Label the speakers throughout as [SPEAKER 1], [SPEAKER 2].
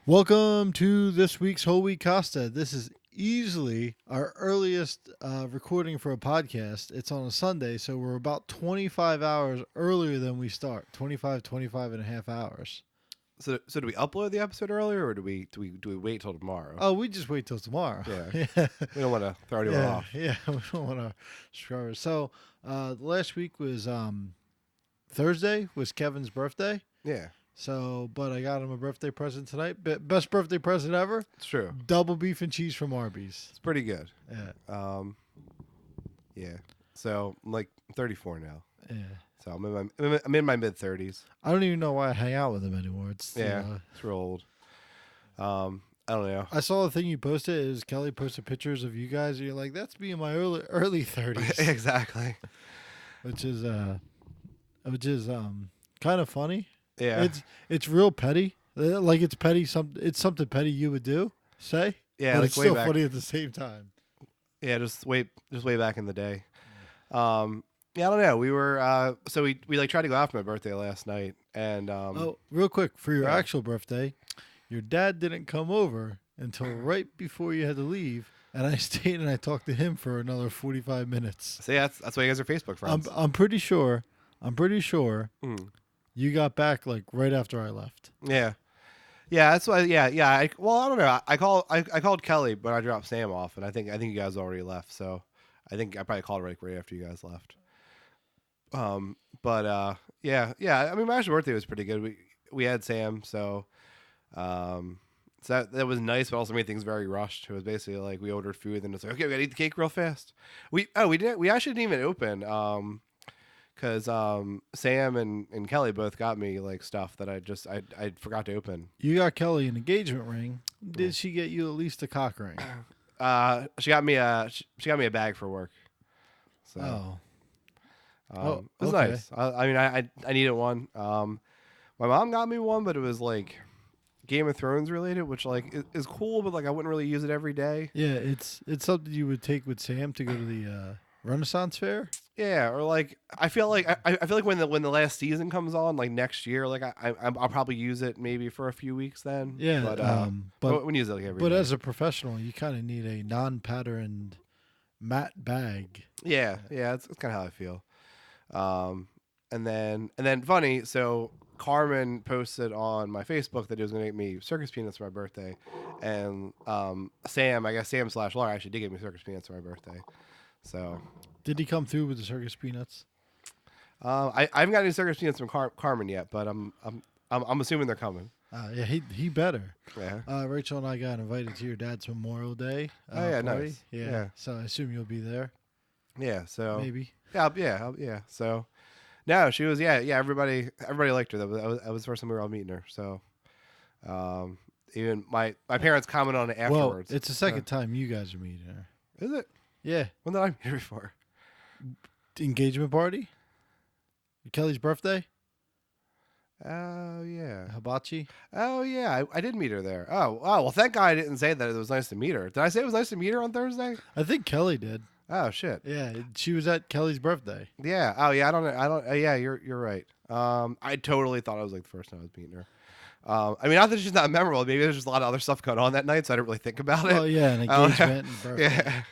[SPEAKER 1] Welcome to this week's Whole Week Costa. This is easily our earliest recording for a podcast. It's on a Sunday, so we're about 25 hours earlier than we start. 25 and a half hours.
[SPEAKER 2] So do we upload the episode earlier, or do we wait till tomorrow?
[SPEAKER 1] Oh, we just wait till tomorrow.
[SPEAKER 2] Yeah.
[SPEAKER 1] yeah.
[SPEAKER 2] We don't want to throw anyone off.
[SPEAKER 1] Yeah, we don't want to screw it. So, last week was Thursday was Kevin's birthday.
[SPEAKER 2] Yeah,
[SPEAKER 1] So, but I got him a birthday present tonight. Best birthday present ever.
[SPEAKER 2] it's true.
[SPEAKER 1] Double beef and cheese from Arby's.
[SPEAKER 2] It's pretty good.
[SPEAKER 1] Yeah.
[SPEAKER 2] Yeah. So I'm like 34 now.
[SPEAKER 1] Yeah.
[SPEAKER 2] So I'm in my mid 30s.
[SPEAKER 1] I don't even know why I hang out with him anymore. It's
[SPEAKER 2] It's real old. I don't know.
[SPEAKER 1] I saw the thing you posted. Is Kelly posted pictures of you guys, and you're like, "That's me in my early 30s,"
[SPEAKER 2] Exactly.
[SPEAKER 1] which is kind of funny.
[SPEAKER 2] Yeah.
[SPEAKER 1] It's real petty. Like it's petty. It's something petty you would do. Say.
[SPEAKER 2] Yeah.
[SPEAKER 1] But
[SPEAKER 2] Like
[SPEAKER 1] it's
[SPEAKER 2] way
[SPEAKER 1] still
[SPEAKER 2] back.
[SPEAKER 1] funny at the same time.
[SPEAKER 2] Yeah. Just way back in the day. Yeah. I don't know. We were so we like tried to go out for my birthday last night, and
[SPEAKER 1] Oh, real quick for your
[SPEAKER 2] yeah.
[SPEAKER 1] actual birthday, your dad didn't come over until right before you had to leave, and I stayed and I talked to him for another 45 minutes.
[SPEAKER 2] so yeah, that's why you guys are Facebook friends.
[SPEAKER 1] I'm pretty sure
[SPEAKER 2] Mm.
[SPEAKER 1] you got back like right after I left.
[SPEAKER 2] Yeah. Yeah, that's why. Yeah. I don't know. I called Kelly, but I dropped Sam off, and I think you guys already left. So I think I probably called right after you guys left. Yeah. I mean, my actual birthday was pretty good. We had Sam, so that was nice, but also made things very rushed. It was basically like we ordered food, and it's like, okay, we gotta eat the cake real fast. We actually didn't even open. Because Sam and Kelly both got me like stuff that I forgot to open.
[SPEAKER 1] You got Kelly an engagement ring. Did she get you at least a cock ring?
[SPEAKER 2] She got me a bag for work. So
[SPEAKER 1] Oh.
[SPEAKER 2] it was
[SPEAKER 1] Okay.
[SPEAKER 2] nice. I mean I needed one. My mom got me one, but it was like Game of Thrones related, which like is cool, but like I wouldn't really use it every day.
[SPEAKER 1] Yeah, it's something you would take with Sam to go to the Renaissance Fair.
[SPEAKER 2] Yeah, or like I feel like when the last season comes on, like next year, like I'll probably use it maybe for a few weeks then.
[SPEAKER 1] Yeah,
[SPEAKER 2] but we use it like every
[SPEAKER 1] but
[SPEAKER 2] day.
[SPEAKER 1] as a professional, you kind of need a non-patterned matte bag.
[SPEAKER 2] Yeah, that's kind of how I feel. And then funny, so Carmen posted on my Facebook that he was going to get me circus peanuts for my birthday, and Sam, I guess Sam/Laura actually did get me circus peanuts for my birthday. So
[SPEAKER 1] Did he come through with the circus peanuts?
[SPEAKER 2] I haven't got any circus peanuts from Carmen yet, but I'm assuming they're coming.
[SPEAKER 1] Yeah, he better.
[SPEAKER 2] Yeah.
[SPEAKER 1] Rachel and I got invited to your dad's Memorial Day.
[SPEAKER 2] Oh, yeah,
[SPEAKER 1] party.
[SPEAKER 2] nice.
[SPEAKER 1] Yeah.
[SPEAKER 2] Yeah.
[SPEAKER 1] So I assume you'll be there.
[SPEAKER 2] Yeah. So
[SPEAKER 1] Maybe.
[SPEAKER 2] Yeah. So no, she was. Yeah. Everybody liked her. That was the first time we were all meeting her. So even my parents commented on it afterwards.
[SPEAKER 1] Well, it's the second time you guys are meeting her.
[SPEAKER 2] Is it?
[SPEAKER 1] Yeah.
[SPEAKER 2] When did I meet her before?
[SPEAKER 1] Engagement party? Kelly's birthday?
[SPEAKER 2] Oh yeah.
[SPEAKER 1] Hibachi?
[SPEAKER 2] Oh yeah. I did meet her there. Oh well. Thank God I didn't say that it was nice to meet her. Did I say it was nice to meet her on Thursday?
[SPEAKER 1] I think Kelly did.
[SPEAKER 2] Oh shit.
[SPEAKER 1] Yeah, she was at Kelly's birthday.
[SPEAKER 2] Yeah. Oh yeah. I don't. Yeah. You're right. I totally thought it was like the first time I was meeting her. I mean, not that she's not memorable. Maybe there's just a lot of other stuff going on that night, so I didn't really think about it.
[SPEAKER 1] Oh yeah, an engagement and birthday.
[SPEAKER 2] Yeah.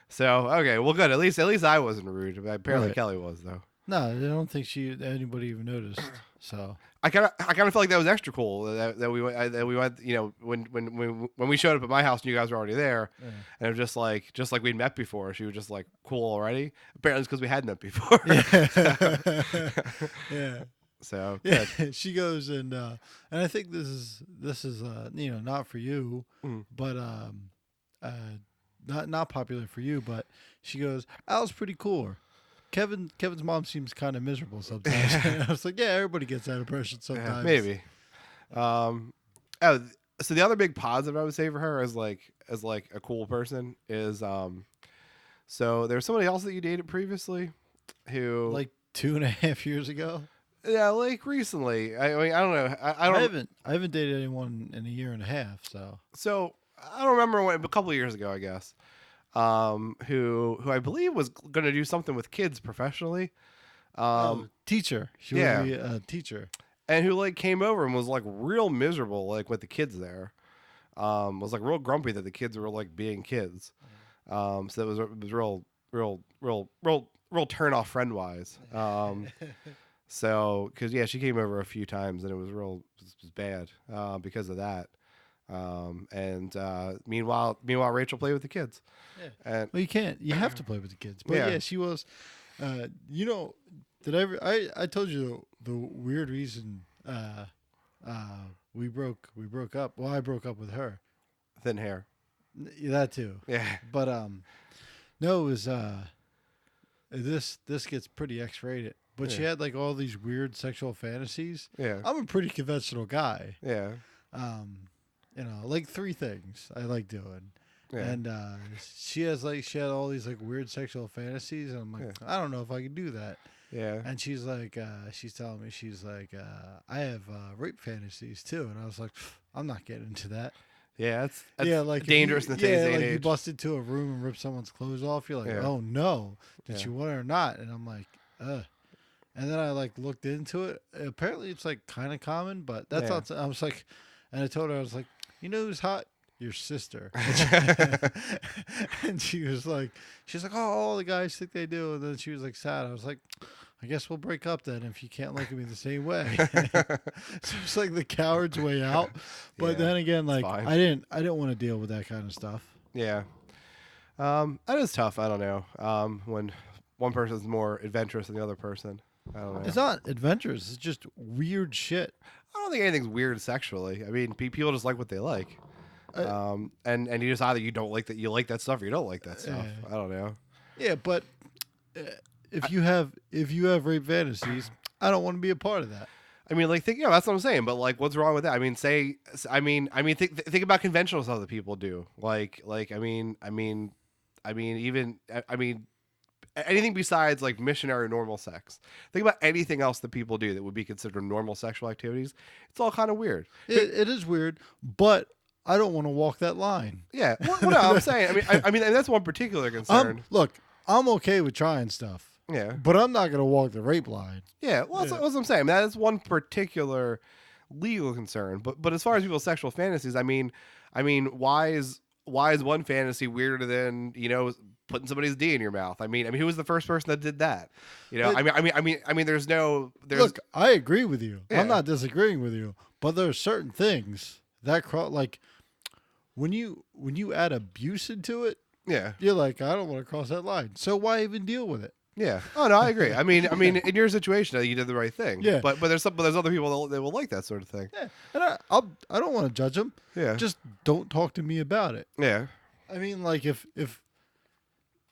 [SPEAKER 2] So okay, well, good. At least I wasn't rude. Apparently
[SPEAKER 1] Right.
[SPEAKER 2] Kelly was though.
[SPEAKER 1] No, I don't think anybody even noticed. So
[SPEAKER 2] I kind of felt like that was extra cool that we went. You know, when we showed up at my house and you guys were already there,
[SPEAKER 1] yeah.
[SPEAKER 2] and it was just like we'd met before. She was just like cool already. Apparently, it's because we had met before.
[SPEAKER 1] Yeah.
[SPEAKER 2] So
[SPEAKER 1] Yeah,
[SPEAKER 2] good.
[SPEAKER 1] she goes and I think this is not for you,
[SPEAKER 2] Mm.
[SPEAKER 1] but not popular for you, but she goes, Al's pretty cool. Kevin's mom seems kind of miserable sometimes. I was like, yeah, everybody gets that impression sometimes.
[SPEAKER 2] Yeah, maybe. So the other big positive I would say for her as a cool person is so there's somebody else that you dated previously who
[SPEAKER 1] Like 2.5 years ago.
[SPEAKER 2] yeah, like recently. I mean, I don't know.
[SPEAKER 1] I haven't dated anyone in a year and a half, so
[SPEAKER 2] So I don't remember a couple of years ago, I guess. Who I believe was going to do something with kids professionally.
[SPEAKER 1] teacher. She
[SPEAKER 2] yeah.
[SPEAKER 1] would be a teacher.
[SPEAKER 2] and who like came over and was like real miserable, like with the kids there. Was like real grumpy that the kids were like being kids. So it was real turn off friend wise. So because yeah, she came over a few times and it was bad because of that. And meanwhile Rachel played with the kids.
[SPEAKER 1] Yeah.
[SPEAKER 2] And
[SPEAKER 1] Well, you can't. You have to play with the kids. But
[SPEAKER 2] Yeah.
[SPEAKER 1] yeah, she was. You know, did I told you the weird reason we broke up. Well, I broke up with her.
[SPEAKER 2] thin hair.
[SPEAKER 1] That too.
[SPEAKER 2] Yeah.
[SPEAKER 1] But no, it was this gets pretty X-rated. But she
[SPEAKER 2] Yeah.
[SPEAKER 1] had like all these weird sexual fantasies.
[SPEAKER 2] Yeah.
[SPEAKER 1] I'm a pretty conventional guy.
[SPEAKER 2] Yeah.
[SPEAKER 1] You know, like 3 things I like doing.
[SPEAKER 2] Yeah.
[SPEAKER 1] And she had all these like weird sexual fantasies, and I'm like, I don't know if I can do that.
[SPEAKER 2] Yeah.
[SPEAKER 1] And she's like, she's telling me, she's like, I have rape fantasies too, and I was like, I'm not getting into that.
[SPEAKER 2] Yeah. That's
[SPEAKER 1] Yeah, like
[SPEAKER 2] dangerous in
[SPEAKER 1] if
[SPEAKER 2] the
[SPEAKER 1] you,
[SPEAKER 2] today's
[SPEAKER 1] yeah,
[SPEAKER 2] day and
[SPEAKER 1] like you
[SPEAKER 2] age.
[SPEAKER 1] bust into a room and rip someone's clothes off. You're like,
[SPEAKER 2] Yeah.
[SPEAKER 1] oh no, did
[SPEAKER 2] Yeah.
[SPEAKER 1] you want it or not? And I'm like, ugh. And then I like looked into it. Apparently, it's like kind of common, but that's
[SPEAKER 2] Yeah.
[SPEAKER 1] not. I was like, and I told her, I was like, you know who's hot? Your sister. And she's like, oh, all the guys think they do. And then she was like sad. I was like, I guess we'll break up then if you can't look at me the same way. So it's like the coward's way out. But
[SPEAKER 2] Yeah,
[SPEAKER 1] then again, like
[SPEAKER 2] fine.
[SPEAKER 1] I didn't want to deal with that kind of stuff.
[SPEAKER 2] Yeah. That is tough. I don't know. When one person's more adventurous than the other person. I don't know.
[SPEAKER 1] It's not adventurous. It's just weird shit.
[SPEAKER 2] I don't think anything's weird sexually. I mean, people just like what they like. And you just either you don't like that, you like that stuff, or you don't like that stuff. I don't know.
[SPEAKER 1] Yeah, but if you have rape fantasies, I don't want to be a part of that.
[SPEAKER 2] I mean, like, that's what I'm saying. But like, what's wrong with that? I mean, think about conventional stuff that people do. Anything besides like missionary or normal sex. Think about anything else that people do that would be considered normal sexual activities. It's all kind of weird.
[SPEAKER 1] It is weird, but I don't want to walk that line.
[SPEAKER 2] Yeah. What I'm saying. I mean, and that's one particular concern.
[SPEAKER 1] Look, I'm okay with trying stuff.
[SPEAKER 2] Yeah.
[SPEAKER 1] But I'm not gonna walk the rape line.
[SPEAKER 2] Yeah. Well, that's what I'm saying. That is one particular legal concern. But as far as people's sexual fantasies, I mean, why is one fantasy weirder than putting somebody's D in your mouth? I mean, who was the first person that did that? There's
[SPEAKER 1] Look, I agree with you.
[SPEAKER 2] Yeah.
[SPEAKER 1] I'm not disagreeing with you, but there are certain things that like when you add abuse into it,
[SPEAKER 2] yeah.
[SPEAKER 1] you're like, I don't want to cross that line. So why even deal with it?
[SPEAKER 2] Yeah. Oh no, I agree. I mean, in your situation, you did the right thing.
[SPEAKER 1] Yeah.
[SPEAKER 2] But there's other people that will like that sort of thing.
[SPEAKER 1] Yeah, and I don't want to judge them.
[SPEAKER 2] Yeah.
[SPEAKER 1] Just don't talk to me about it.
[SPEAKER 2] Yeah.
[SPEAKER 1] I mean, like if if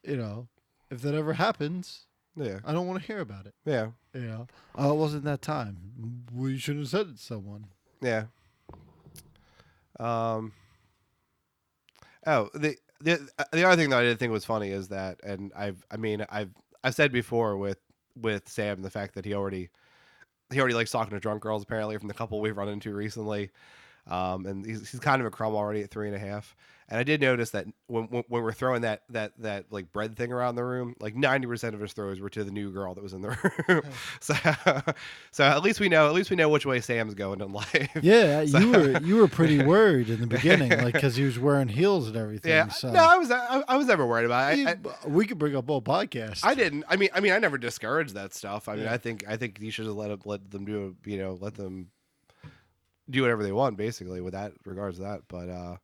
[SPEAKER 1] that ever happens,
[SPEAKER 2] Yeah.
[SPEAKER 1] I don't want to hear about it.
[SPEAKER 2] Yeah.
[SPEAKER 1] Oh, it wasn't that time. We should have said it to someone.
[SPEAKER 2] Yeah. Oh, the other thing that I did think was funny is that, and I've said before with Sam the fact that he already likes talking to drunk girls apparently from the couple we've run into recently, and he's kind of a crumb already at 3.5. And I did notice that when we're throwing that like bread thing around the room, like 90% of his throws were to the new girl that was in the room. so at least we know which way Sam's going in life.
[SPEAKER 1] Yeah, you were pretty worried in the beginning, like because he was wearing heels and everything.
[SPEAKER 2] Yeah,
[SPEAKER 1] so.
[SPEAKER 2] no, I was never worried about it.
[SPEAKER 1] We could bring up all podcasts.
[SPEAKER 2] I didn't. I mean, I never discouraged that stuff. I mean,
[SPEAKER 1] Yeah.
[SPEAKER 2] I think you should just let them do let them do whatever they want, basically, with that regards to that. But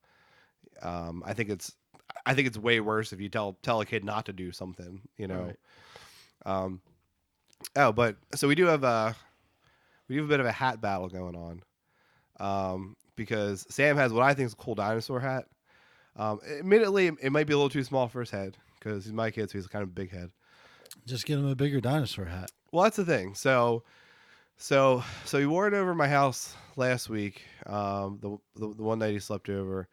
[SPEAKER 2] I think it's way worse if you tell a kid not to do something,
[SPEAKER 1] Right.
[SPEAKER 2] But so we do have a bit of a hat battle going on, because Sam has what I think is a cool dinosaur hat. Admittedly, it might be a little too small for his head because he's my kid, so he's kind of a big head.
[SPEAKER 1] Just get him a bigger dinosaur hat.
[SPEAKER 2] Well, that's the thing. So he wore it over my house last week. The one night he slept over,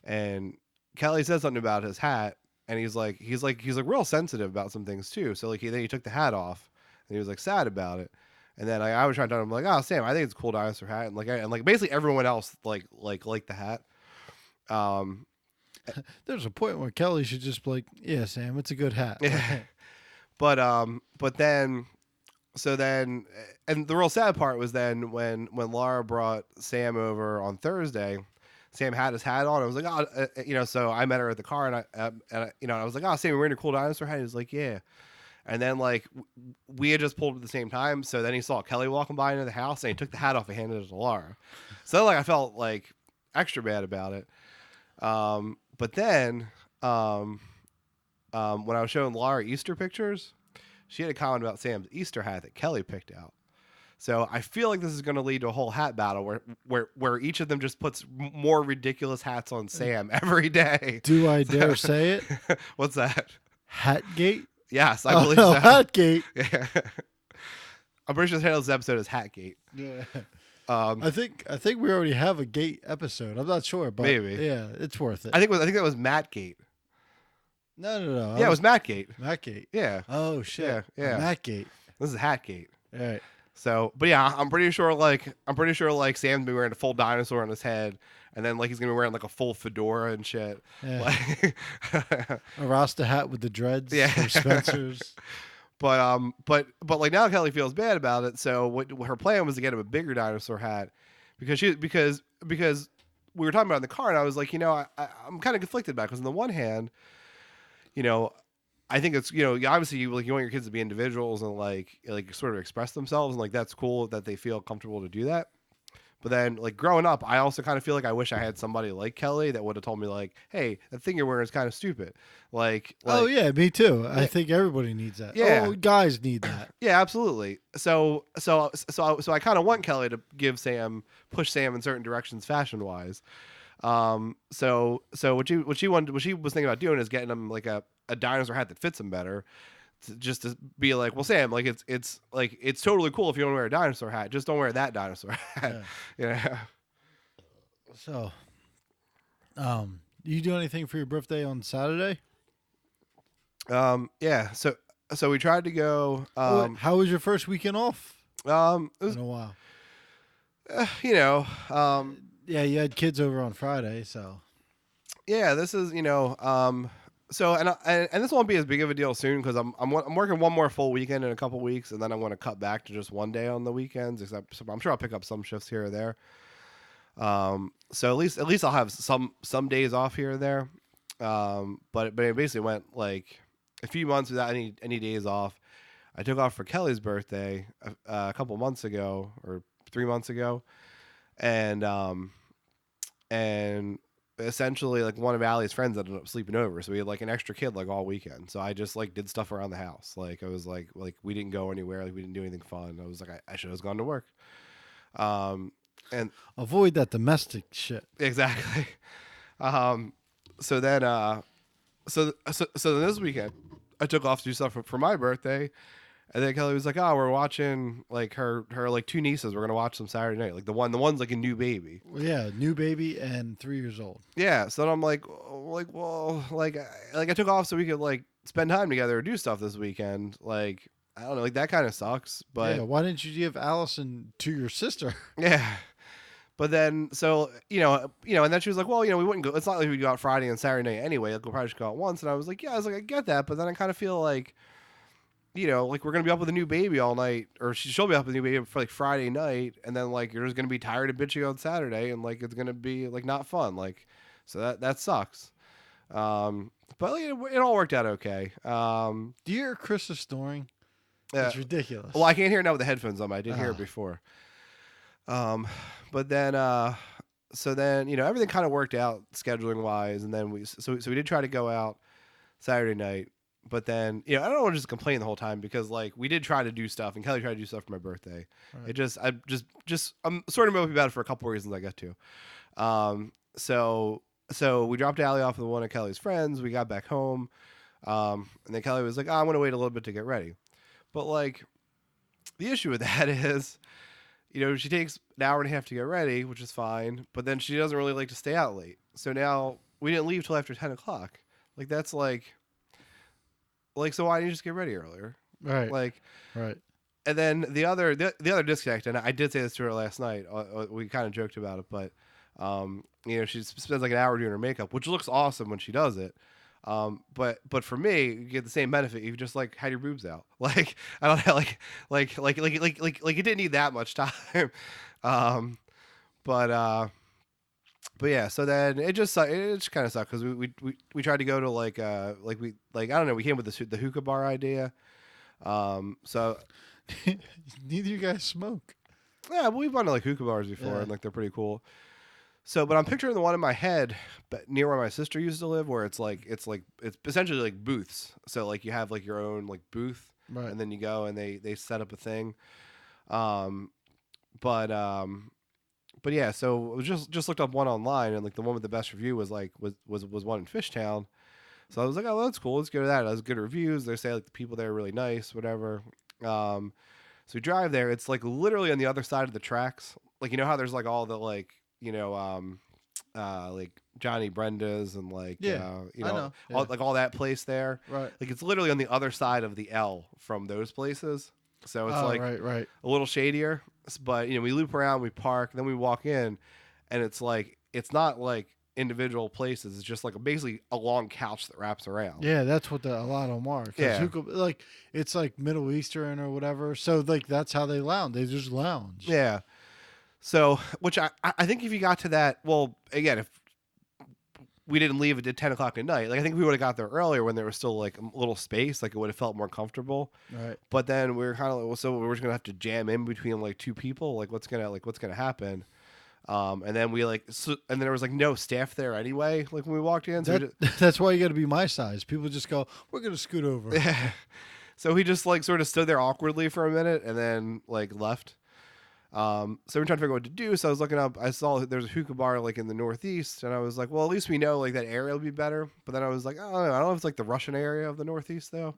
[SPEAKER 2] and Kelly said something about his hat, and he's like real sensitive about some things too. So like then he took the hat off, and he was like sad about it. And then I was trying to tell him like, oh Sam, I think it's a cool dinosaur hat, and like basically everyone else like the hat.
[SPEAKER 1] There's a point where Kelly should just be like, yeah, Sam, it's a good hat.
[SPEAKER 2] Yeah. But then so then, and the real sad part was then when Laura brought Sam over on Thursday. Sam had his hat on. I was like, oh, so I met her at the car, and I was like, oh, Sam, you're wearing a cool dinosaur hat. He was like, yeah. And then like we had just pulled at the same time, so then he saw Kelly walking by into the house, and he took the hat off and handed it to Laura. So like I felt like extra bad about it. But then when I was showing Laura Easter pictures, she had a comment about Sam's Easter hat that Kelly picked out. So I feel like this is going to lead to a whole hat battle where each of them just puts more ridiculous hats on Sam every day.
[SPEAKER 1] Do I dare say it?
[SPEAKER 2] What's that?
[SPEAKER 1] Hatgate?
[SPEAKER 2] Yes, I believe so.
[SPEAKER 1] Hatgate.
[SPEAKER 2] Yeah. I'm pretty sure the title of this episode is Hatgate.
[SPEAKER 1] Yeah. I think we already have a gate episode. I'm not sure, but
[SPEAKER 2] maybe.
[SPEAKER 1] Yeah, it's worth it.
[SPEAKER 2] I think that was Mattgate.
[SPEAKER 1] No.
[SPEAKER 2] Yeah, it was Mattgate.
[SPEAKER 1] Mattgate.
[SPEAKER 2] Yeah.
[SPEAKER 1] Oh shit.
[SPEAKER 2] Yeah.
[SPEAKER 1] Mattgate.
[SPEAKER 2] This is Hatgate.
[SPEAKER 1] All right.
[SPEAKER 2] So, but yeah, I'm pretty sure like Sam's been wearing a full dinosaur on his head, and then like he's gonna be wearing like a full fedora and shit.
[SPEAKER 1] Yeah.
[SPEAKER 2] Like,
[SPEAKER 1] a Rasta hat with the dreads.
[SPEAKER 2] Yeah.
[SPEAKER 1] From Spencer's.
[SPEAKER 2] But like now Kelly feels bad about it. So what her plan was to get him a bigger dinosaur hat because we were talking about it in the car, and I was like, I'm kind of conflicted about it because on the one hand, I think it's obviously you want your kids to be individuals and like sort of express themselves, and like that's cool that they feel comfortable to do that. But then like growing up, I also kind of feel like I wish I had somebody like Kelly that would have told me like, hey, that thing you're wearing is kind of stupid. Like
[SPEAKER 1] oh yeah, me too. I think everybody needs that.
[SPEAKER 2] Yeah.
[SPEAKER 1] Oh, guys need that.
[SPEAKER 2] Yeah, absolutely. So I kind of want Kelly to push Sam in certain directions fashion wise. So what she was thinking about doing is getting him like a dinosaur hat that fits him better, just to be like, well, Sam, like it's totally cool if you want to wear a dinosaur hat, just don't wear that dinosaur hat. Yeah.
[SPEAKER 1] So, you do anything for your birthday on Saturday?
[SPEAKER 2] Yeah. So we tried to go.
[SPEAKER 1] How was your first weekend off?
[SPEAKER 2] It was
[SPEAKER 1] in a while. Yeah, you had kids over on Friday, so.
[SPEAKER 2] Yeah, this is So and this won't be as big of a deal soon because I'm working one more full weekend in a couple weeks, and then I'm going to cut back to just one day on the weekends. Except I'm sure I'll pick up some shifts here or there. So at least I'll have some days off here or there. But it basically went like a few months without any days off. I took off for Kelly's birthday a couple months ago or 3 months ago, and essentially like one of Allie's friends ended up sleeping over, so we had like an extra kid like all weekend. So I just like did stuff around the house. Like I was like we didn't go anywhere, like we didn't do anything fun. I was like I should have gone to work. And
[SPEAKER 1] avoid that domestic shit.
[SPEAKER 2] Exactly. So then this weekend I took off to do stuff for my birthday. And then Kelly was like, "Oh, we're watching like her like two nieces. We're gonna watch them Saturday night. Like the one's like a new baby.
[SPEAKER 1] Yeah, new baby and 3 years old.
[SPEAKER 2] Yeah. So then I'm like I took off so we could like spend time together or do stuff this weekend. Like I don't know, like that kind of sucks. But
[SPEAKER 1] yeah, why didn't you give Allison to your sister?
[SPEAKER 2] Yeah. But then so and then she was like, well, we wouldn't go. It's not like we'd go out Friday and Saturday night anyway. Like we'll probably just go out once. And I was like, I get that, but then I kind of feel like. Like we're gonna be up with a new baby all night, or she'll be up with a new baby for like Friday night, and then like you're just gonna be tired of bitching on Saturday, and like it's gonna be like not fun, like so that sucks. But like, it all worked out okay.
[SPEAKER 1] Do you hear Chris snoring? It's ridiculous.
[SPEAKER 2] Well, I can't hear it now with the headphones on. But I did hear it before. But then so then everything kind of worked out scheduling wise, and then we did try to go out Saturday night. But then, I don't want to just complain the whole time because like we did try to do stuff and Kelly tried to do stuff for my birthday. Right. I'm sort of mopey about it for a couple of reasons I get to. So we dropped Allie off with one of Kelly's friends. We got back home. And then Kelly was like, I'm going to wait a little bit to get ready. But like the issue with that is, she takes an hour and a half to get ready, which is fine. But then she doesn't really like to stay out late. So now we didn't leave till after 10 o'clock. Like that's like, so why didn't you just get ready earlier?
[SPEAKER 1] Right.
[SPEAKER 2] Like,
[SPEAKER 1] right.
[SPEAKER 2] And then the other disconnect, and I did say this to her last night. We kind of joked about it, but she spends like an hour doing her makeup, which looks awesome when she does it. But for me, you get the same benefit. You just like had your boobs out. Like I don't know, like it didn't need that much time. Um, but but yeah. So then it just kind of sucked because we tried to go to like I don't know. We came with the hookah bar idea. So
[SPEAKER 1] Neither of you guys smoke.
[SPEAKER 2] yeah, but we've gone to like hookah bars before,
[SPEAKER 1] Yeah.
[SPEAKER 2] and like they're pretty cool. So, but I'm picturing the one in my head, but near where my sister used to live, where it's essentially like booths. So like you have like your own like booth,
[SPEAKER 1] Right.
[SPEAKER 2] and then you go and they set up a thing. Um, but but yeah, so it was just looked up one online, and like the one with the best review was like was one in Fishtown. So I was like, oh, that's cool. Let's go to that. It has good reviews. They say like the people there are really nice, whatever. So we drive there. It's like literally on the other side of the tracks. Like you know how there's like all the like like Johnny Brenda's and like
[SPEAKER 1] Yeah. I know.
[SPEAKER 2] all
[SPEAKER 1] Yeah.
[SPEAKER 2] like all that place there.
[SPEAKER 1] Right.
[SPEAKER 2] Like it's literally on the other side of the L from those places. So it's
[SPEAKER 1] Oh,
[SPEAKER 2] like
[SPEAKER 1] right.
[SPEAKER 2] a little shadier. But we loop around, we park, then we walk in, and it's like it's not like individual places. It's just like basically a long couch that wraps around.
[SPEAKER 1] Yeah, that's what a lot of them are. 'Cause
[SPEAKER 2] Yeah.
[SPEAKER 1] hookah, like it's like Middle Eastern or whatever. So like that's how they lounge. They just lounge.
[SPEAKER 2] Yeah. So, which I think if you got to that, well, again, if we didn't leave at 10 o'clock at night, like I think we would have got there earlier when there was still like a little space, like it would have felt more comfortable.
[SPEAKER 1] Right.
[SPEAKER 2] But then we were kind of like, well, so we're just gonna have to jam in between like two people, like what's gonna happen? And then and then there was like no staff there anyway, like when we walked in. So
[SPEAKER 1] That's why you got to be my size. People just go, "We're gonna scoot over."
[SPEAKER 2] so he just like sort of stood there awkwardly for a minute and then like left. So we're trying to figure out what to do. So I was looking up. I saw there's a hookah bar like in the Northeast, and I was like, well, at least we know like that area will be better. But then I was like, oh, I don't know if it's like the Russian area of the Northeast though.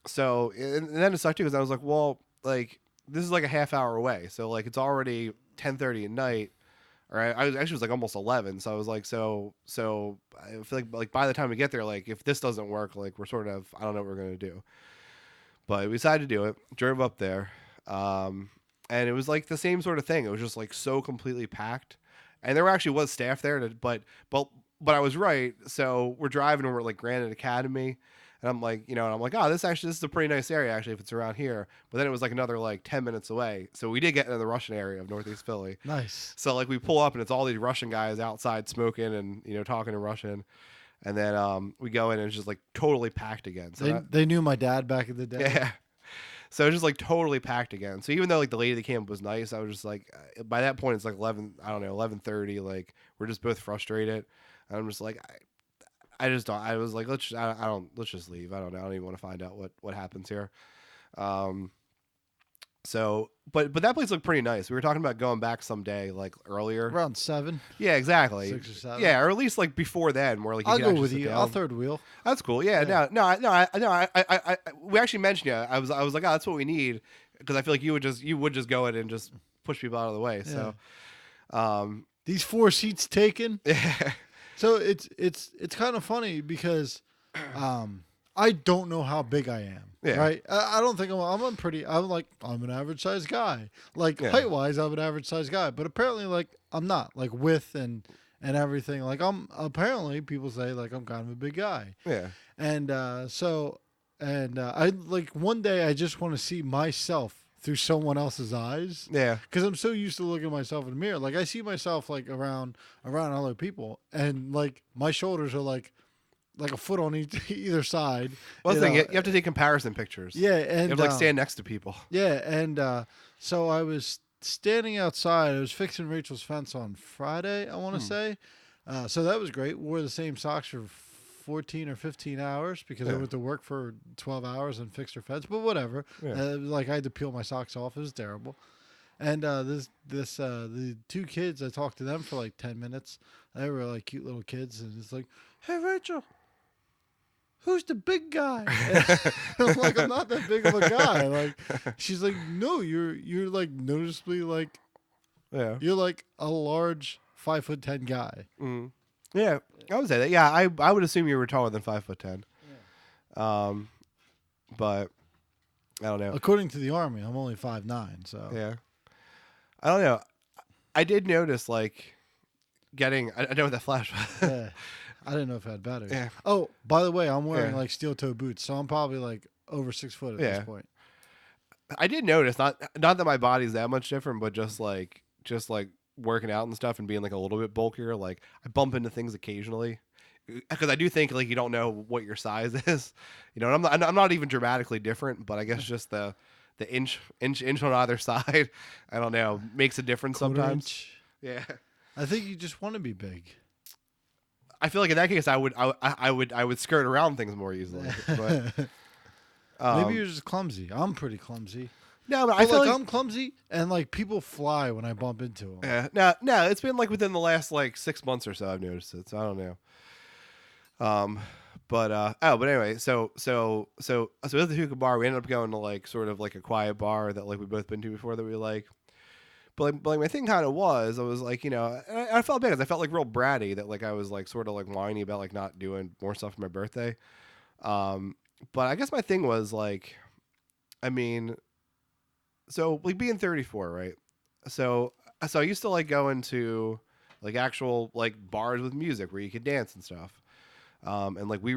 [SPEAKER 2] So and then it sucked too because I was like, well, like this is like a half hour away, so like it's already 10:30 at night. Or I was actually it was like almost 11. So I was like, so I feel like by the time we get there, like if this doesn't work, like we're sort of I don't know what we're gonna do. But we decided to do it. Drove up there. And it was like the same sort of thing. It was just like so completely packed, and there actually was staff there. But I was right. So we're driving and we're like Granite Academy, and I'm like, oh, this is a pretty nice area actually if it's around here. But then it was like another like 10 minutes away. So we did get into the Russian area of Northeast Philly.
[SPEAKER 1] Nice.
[SPEAKER 2] So like we pull up and it's all these Russian guys outside smoking and talking in Russian, and then we go in and it's just like totally packed again. So
[SPEAKER 1] They knew my dad back in the day.
[SPEAKER 2] yeah. So it was just like totally packed again. So even though like the lady that came up was nice, I was just like, by that point it's like 11:30. Like we're just both frustrated. And I'm just like, I just don't. I was like, let's just leave. I don't know. I don't even want to find out what happens here. So, but that place looked pretty nice. We were talking about going back someday, like earlier.
[SPEAKER 1] Around 7.
[SPEAKER 2] Yeah, exactly.
[SPEAKER 1] 6 or 7.
[SPEAKER 2] Yeah, or at least like before then, where like you
[SPEAKER 1] I'll
[SPEAKER 2] could
[SPEAKER 1] go
[SPEAKER 2] actually
[SPEAKER 1] with
[SPEAKER 2] sit
[SPEAKER 1] you.
[SPEAKER 2] down.
[SPEAKER 1] I'll third wheel.
[SPEAKER 2] That's cool. Yeah,
[SPEAKER 1] Yeah.
[SPEAKER 2] no. We actually mentioned I was like, oh, that's what we need because I feel like you would just go in and just push people out of the way.
[SPEAKER 1] Yeah.
[SPEAKER 2] So,
[SPEAKER 1] These 4 seats taken.
[SPEAKER 2] yeah,
[SPEAKER 1] So it's kind of funny because I don't know how big I am.
[SPEAKER 2] Yeah.
[SPEAKER 1] Right. I don't think I'm an average sized guy. Like
[SPEAKER 2] Yeah.
[SPEAKER 1] height wise, I'm an average sized guy. But apparently, like I'm not. Like width and everything. Like apparently people say like I'm kind of a big guy.
[SPEAKER 2] yeah,
[SPEAKER 1] And I like one day I just want to see myself through someone else's eyes.
[SPEAKER 2] yeah,
[SPEAKER 1] Because I'm so used to looking at myself in the mirror. Like I see myself like around other people, and like my shoulders are like a foot on either side.
[SPEAKER 2] Well,
[SPEAKER 1] you
[SPEAKER 2] the thing
[SPEAKER 1] know.
[SPEAKER 2] you have to take comparison pictures.
[SPEAKER 1] Yeah,
[SPEAKER 2] You
[SPEAKER 1] and
[SPEAKER 2] have to like stand next to people.
[SPEAKER 1] yeah, and so I was standing outside. I was fixing Rachel's fence on Friday, I want to say. So that was great. Wore the same socks for 14 or 15 hours because I
[SPEAKER 2] Yeah.
[SPEAKER 1] went to work for 12 hours and fixed her fence. But whatever.
[SPEAKER 2] Yeah.
[SPEAKER 1] Like I had to peel my socks off. It was terrible. And the 2 kids, I talked to them for like 10 minutes. They were like cute little kids, and it's like, "Hey Rachel, who's the big guy?" And I'm like, "I'm not that big of a guy." Like, she's like, "No, you're like noticeably like
[SPEAKER 2] Yeah.
[SPEAKER 1] you're like a large 5'10" guy."
[SPEAKER 2] Mm. Yeah, I would say that. Yeah, I would assume you were taller than 5'10". But I don't know.
[SPEAKER 1] According to the army, I'm only 5'9", so
[SPEAKER 2] Yeah, I don't know. I did notice like I know what that flash was.
[SPEAKER 1] yeah. I didn't know if it had batteries.
[SPEAKER 2] Yeah.
[SPEAKER 1] Oh, by the way, I'm wearing
[SPEAKER 2] Yeah.
[SPEAKER 1] like steel toe boots, so I'm probably like over 6 foot at
[SPEAKER 2] Yeah.
[SPEAKER 1] this point.
[SPEAKER 2] I did notice not that my body's that much different, but just like working out and stuff and being like a little bit bulkier. Like I bump into things occasionally because I do think like you don't know what your size is, you know. And I'm not even dramatically different, but I guess just the inch on either side, I don't know, makes a difference
[SPEAKER 1] Quarter
[SPEAKER 2] sometimes.
[SPEAKER 1] inch.
[SPEAKER 2] Yeah.
[SPEAKER 1] I think you just want to be big.
[SPEAKER 2] I feel like in that case I would skirt around things more easily. But
[SPEAKER 1] Maybe you're just clumsy. I'm pretty clumsy.
[SPEAKER 2] no, but
[SPEAKER 1] I
[SPEAKER 2] I feel
[SPEAKER 1] like
[SPEAKER 2] like
[SPEAKER 1] I'm clumsy, and like people fly when I bump into them.
[SPEAKER 2] yeah, no, it's been like within the last like 6 months or so I've noticed it. So I don't know. But anyway, so at the hookah bar, we ended up going to like sort of like a quiet bar that like we've both been to before that we like. But my thing kind of was, I was like, you know, I felt bad because I felt like real bratty that like I was like sort of like whiny about like not doing more stuff for my birthday. But I guess my thing was like, I mean, so like being 34, right? So I used to like go into like actual like bars with music where you could dance and stuff. And like we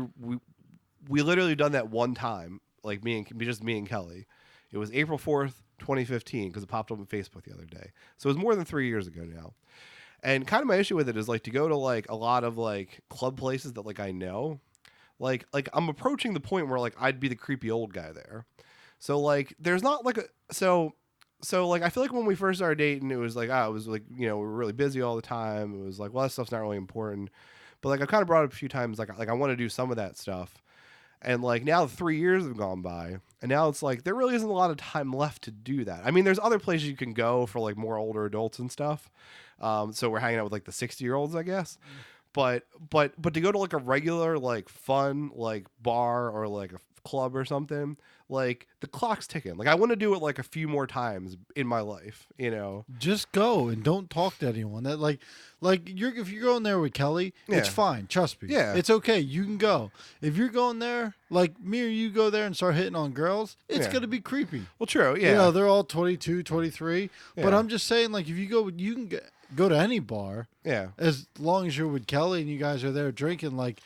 [SPEAKER 2] literally done that one time, like me and Kelly. It was April 4th, 2015, because it popped up on Facebook the other day. So it was more than 3 years ago now. And kind of my issue with it is like to go to like a lot of like club places that like I know, like I'm approaching the point where like I'd be the creepy old guy there. So like there's not like a so like I feel like when we first started dating, it was like it was like, you know, we were really busy all the time. It was like, well, that stuff's not really important. But like I kind of brought it up a few times, like I want to do some of that stuff. And like now 3 years have gone by, and now it's like there really isn't a lot of time left to do that. I mean, there's other places you can go for like more older adults and stuff. So we're hanging out with like the 60-year-olds, I guess. But to go to like a regular like fun like bar or like a club or something, like the clock's ticking. Like I want to do it like a few more times in my life, you know.
[SPEAKER 1] Just go and don't talk to anyone. That like if you're going there with Kelly, it's
[SPEAKER 2] Yeah.
[SPEAKER 1] fine. Trust me.
[SPEAKER 2] Yeah.
[SPEAKER 1] It's okay. You can go. If you're going there, like me or you go there and start hitting on girls, it's
[SPEAKER 2] Yeah.
[SPEAKER 1] gonna be creepy.
[SPEAKER 2] Well, true. Yeah.
[SPEAKER 1] You know, they're all 22, 23. But
[SPEAKER 2] Yeah.
[SPEAKER 1] I'm just saying, like, if you go, you can go to any bar
[SPEAKER 2] Yeah.
[SPEAKER 1] as long as you're with Kelly and you guys are there drinking. Like,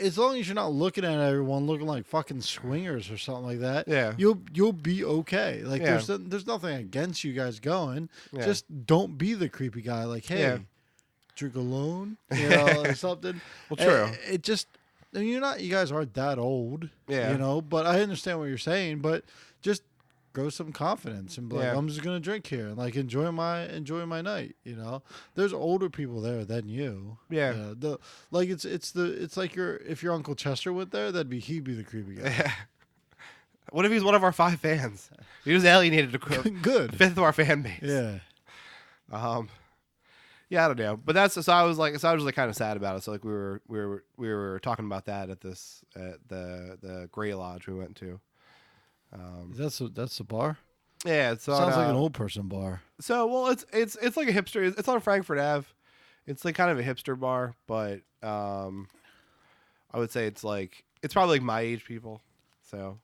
[SPEAKER 1] as long as you're not looking at everyone looking like fucking swingers or something like that.
[SPEAKER 2] Yeah.
[SPEAKER 1] You'll be okay. Like,
[SPEAKER 2] Yeah.
[SPEAKER 1] there's nothing against you guys going.
[SPEAKER 2] Yeah.
[SPEAKER 1] Just don't be the creepy guy. Like, hey,
[SPEAKER 2] Yeah.
[SPEAKER 1] drink alone, you know, or something.
[SPEAKER 2] Well, true.
[SPEAKER 1] It just. I mean, you guys aren't that old,
[SPEAKER 2] Yeah.
[SPEAKER 1] you know, but I understand what you're saying, but just grow some confidence and be like,
[SPEAKER 2] Yeah.
[SPEAKER 1] I'm just going to drink here and like enjoy my night, you know. There's older people there than you.
[SPEAKER 2] Yeah.
[SPEAKER 1] It's like if your Uncle Chester went there, he'd be the creepy guy.
[SPEAKER 2] Yeah. What if he's one of our 5 fans? He was alienated a
[SPEAKER 1] Good.
[SPEAKER 2] fifth of our fan base.
[SPEAKER 1] Yeah.
[SPEAKER 2] Yeah, I don't know, but I was like kind of sad about it. So like we were talking about that at the Grey Lodge we went to.
[SPEAKER 1] That's the bar?
[SPEAKER 2] Yeah, it's on,
[SPEAKER 1] Sounds like an old person bar.
[SPEAKER 2] So well, it's like a hipster. It's on Frankfurt Ave. It's like kind of a hipster bar, but I would say it's probably like my age people. So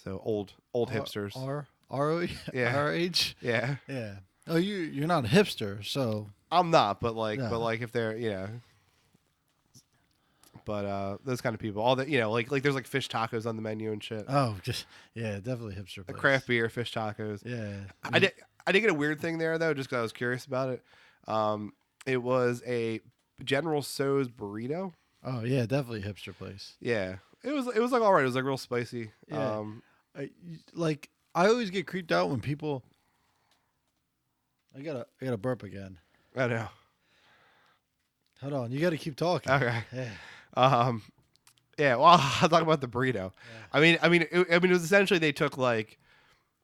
[SPEAKER 2] old hipsters.
[SPEAKER 1] Our age?
[SPEAKER 2] Yeah.
[SPEAKER 1] Yeah. Oh, you're not a hipster, so
[SPEAKER 2] I'm not, but like,
[SPEAKER 1] Yeah.
[SPEAKER 2] but like if they're, you know, but those kind of people, all that, you know, like there's like fish tacos on the menu and shit.
[SPEAKER 1] definitely hipster.
[SPEAKER 2] Like
[SPEAKER 1] Place.
[SPEAKER 2] craft beer, fish tacos.
[SPEAKER 1] Yeah.
[SPEAKER 2] I did get a weird thing there though, just because I was curious about it. It was a General Tso's burrito.
[SPEAKER 1] Oh yeah, definitely hipster place.
[SPEAKER 2] Yeah, it was like all right. It was like real spicy.
[SPEAKER 1] Yeah. I always get creeped out when people. I gotta burp again.
[SPEAKER 2] I know.
[SPEAKER 1] Hold on, you gotta keep talking.
[SPEAKER 2] Okay.
[SPEAKER 1] Yeah.
[SPEAKER 2] Yeah. Well, I'll talk about the burrito.
[SPEAKER 1] Yeah.
[SPEAKER 2] I mean, it was essentially they took like